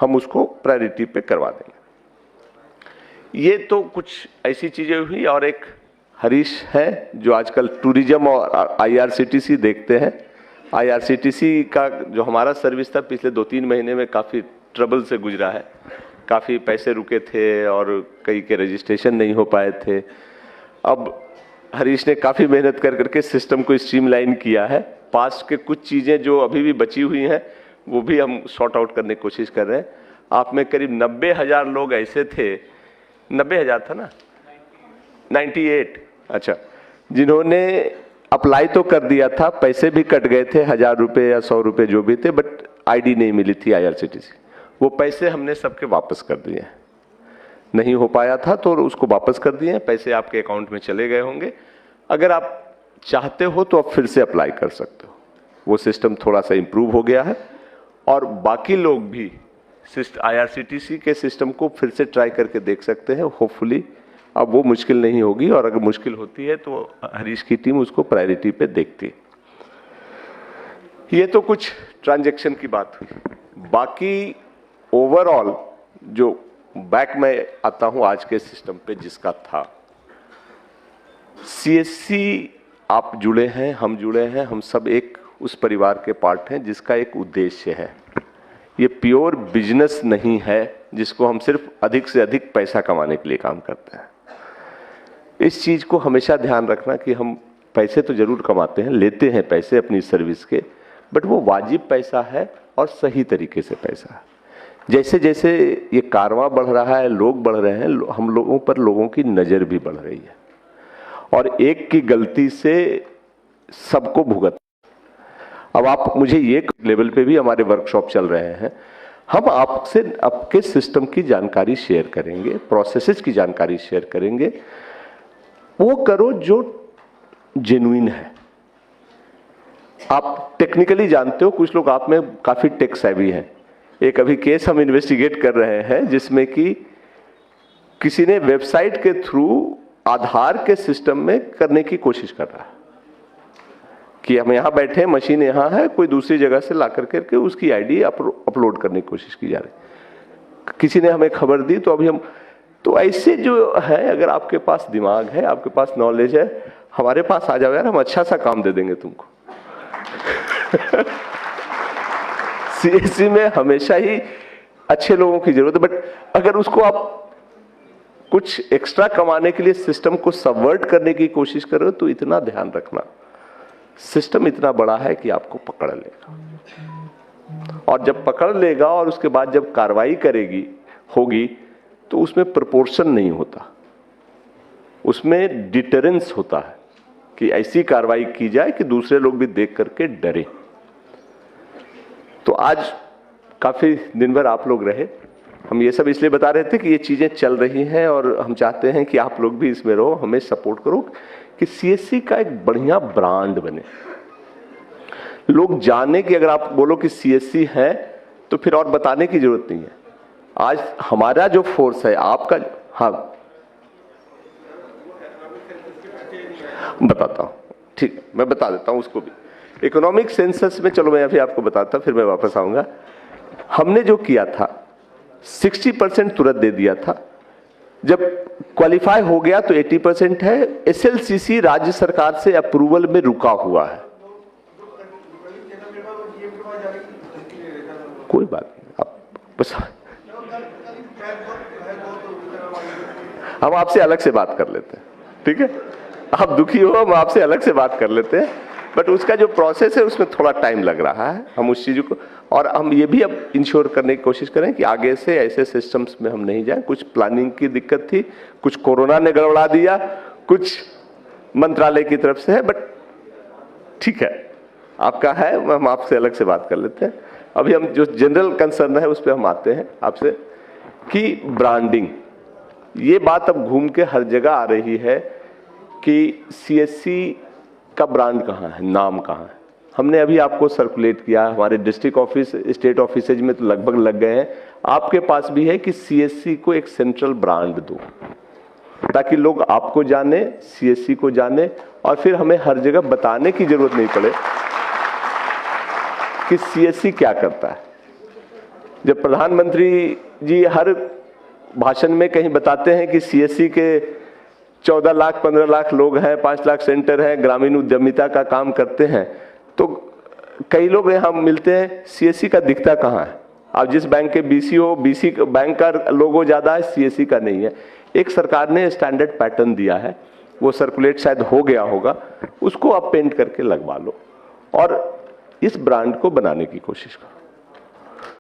हम उसको प्रायोरिटी पे करवा देंगे। ये तो कुछ ऐसी चीजें हुई। और एक हरीश है जो आजकल टूरिज्म और आईआरसीटीसी देखते हैं। आईआरसीटीसी का जो हमारा सर्विस था पिछले 2-3 महीने में काफ़ी ट्रबल से गुजरा है। काफ़ी पैसे रुके थे और कई के रजिस्ट्रेशन नहीं हो पाए थे। अब हरीश ने काफ़ी मेहनत करके सिस्टम को स्ट्रीमलाइन किया है। पास्ट के कुछ चीज़ें जो अभी भी बची हुई हैं वो भी हम सॉर्ट आउट करने की कोशिश कर रहे हैं। आप में करीब 90,000 लोग ऐसे थे, 90,000 था ना, 98, अच्छा, जिन्होंने अप्लाई तो कर दिया था, पैसे भी कट गए थे, 1000 रुपये या 100 रुपये जो भी थे, बट आईडी नहीं मिली थी आईआरसीटीसी। वो पैसे हमने सबके वापस कर दिए। नहीं हो पाया था तो उसको वापस कर दिए, पैसे आपके अकाउंट में चले गए होंगे। अगर आप चाहते हो तो आप फिर से अप्लाई कर सकते हो। वो सिस्टम थोड़ा सा इम्प्रूव हो गया है और बाकी लोग भी आईआरसीटीसी के सिस्टम को फिर से ट्राई करके देख सकते हैं। होपफुली अब वो मुश्किल नहीं होगी, और अगर मुश्किल होती है तो हरीश की टीम उसको प्रायोरिटी पे देखती है। ये तो कुछ ट्रांजैक्शन की बात हुई। बाकी ओवरऑल जो बैक में आता हूं आज के सिस्टम पे जिसका था, सीएससी आप जुड़े हैं, हम जुड़े हैं, हम सब एक उस परिवार के पार्ट हैं जिसका एक उद्देश्य है। ये प्योर बिजनेस नहीं है जिसको हम सिर्फ अधिक से अधिक पैसा कमाने के लिए काम करते हैं। इस चीज को हमेशा ध्यान रखना कि हम पैसे तो जरूर कमाते हैं, लेते हैं पैसे अपनी सर्विस के, बट वो वाजिब पैसा है और सही तरीके से पैसा है। जैसे जैसे ये कारवां बढ़ रहा है, लोग बढ़ रहे हैं, हम लोगों पर लोगों की नजर भी बढ़ रही है, और एक की गलती से सबको भुगत। अब आप मुझे ये लेवल पे भी हमारे वर्कशॉप चल रहे हैं, हम आपसे आपके सिस्टम की जानकारी शेयर करेंगे, प्रोसेसेस की जानकारी शेयर करेंगे। वो करो जो जेन्युइन है। आप टेक्निकली जानते हो, कुछ लोग आप में काफी टेक सेवी हैं। एक अभी केस हम इन्वेस्टिगेट कर रहे हैं जिसमें कि किसी ने वेबसाइट के थ्रू आधार के सिस्टम में करने की कोशिश कर रहा है कि हम यहां बैठे, मशीन यहां है, कोई दूसरी जगह से ला करके उसकी आईडी अपलोड करने की कोशिश की जा रही। किसी ने हमें खबर दी तो अभी हम, तो ऐसे जो है, अगर आपके पास दिमाग है, आपके पास नॉलेज है, हमारे पास आ जाओ यार, हम अच्छा सा काम दे देंगे तुमको। सीएससी में हमेशा ही अच्छे लोगों की जरूरत है, बट अगर उसको आप कुछ एक्स्ट्रा कमाने के लिए सिस्टम को सबवर्ट करने की कोशिश कर रहे हो तो इतना ध्यान रखना, सिस्टम इतना बड़ा है कि आपको पकड़ लेगा। और जब पकड़ लेगा और उसके बाद जब कार्रवाई होगी तो उसमें प्रोपोर्शन नहीं होता, उसमें डिटरेंस होता है कि ऐसी कार्रवाई की जाए कि दूसरे लोग भी देख करके डरे। तो आज काफी दिन भर आप लोग रहे, हम ये सब इसलिए बता रहे थे कि ये चीजें चल रही हैं और हम चाहते हैं कि आप लोग भी इसमें रहो, हमें सपोर्ट करो कि सीएससी का एक बढ़िया ब्रांड बने, लोग जाने कि अगर आप बोलो कि सीएससी है तो फिर और बताने की जरूरत नहीं है। आज हमारा जो फोर्स है आपका, हाँ बताता हूं, ठीक, मैं बता देता हूं उसको भी। इकोनॉमिक सेंसस में, चलो मैं अभी आपको बताता, फिर मैं वापस आऊंगा। हमने जो किया था 60% तुरंत दे दिया था, जब क्वालिफाई हो गया तो 80% है। एसएलसीसी राज्य सरकार से अप्रूवल में रुका हुआ है, कोई बात नहीं, आप बस हम आपसे अलग से बात कर लेते हैं, ठीक है? आप दुखी हो, हम आपसे अलग से बात कर लेते हैं, बट उसका जो प्रोसेस है उसमें थोड़ा टाइम लग रहा है, हम उस चीज को, और हम ये भी अब इंश्योर करने की कोशिश करें कि आगे से ऐसे सिस्टम्स में हम नहीं जाएं। कुछ प्लानिंग की दिक्कत थी, कुछ कोरोना ने गड़बड़ा दिया, कुछ मंत्रालय की तरफ से है, बट ठीक है, आपका है, हम आपसे अलग से बात कर लेते हैं। अभी हम जो जनरल कंसर्न है उस पर हम आते हैं आपसे कि ब्रांडिंग, ये बात अब घूम के हर जगह आ रही है कि सीएससी का ब्रांड कहाँ है, नाम कहाँ है। हमने अभी आपको सर्कुलेट किया, हमारे डिस्ट्रिक्ट ऑफिस, स्टेट ऑफिसेज में तो लगभग लग गए हैं, आपके पास भी है कि सीएससी को एक सेंट्रल ब्रांड दो, ताकि लोग आपको जाने, सीएससी को जाने, और फिर हमें हर जगह बताने की जरूरत नहीं पड़े कि सीएससी क्या करता है। जब प्रधानमंत्री जी हर भाषण में कहीं बताते हैं कि सीएससी के 14 लाख 15 लाख लोग हैं, 5 लाख सेंटर हैं, ग्रामीण उद्यमिता का काम करते हैं, तो कई लोग यहाँ मिलते हैं, सीएससी का दिखता कहाँ है? आप जिस बैंक के बीसी हो, बीसी बैंक का लोगो ज्यादा है, सीएससी का नहीं है। एक सरकार ने स्टैंडर्ड पैटर्न दिया है, वो सर्कुलेट शायद हो गया होगा, उसको आप पेंट करके लगवा लो और इस ब्रांड को बनाने की कोशिश करो।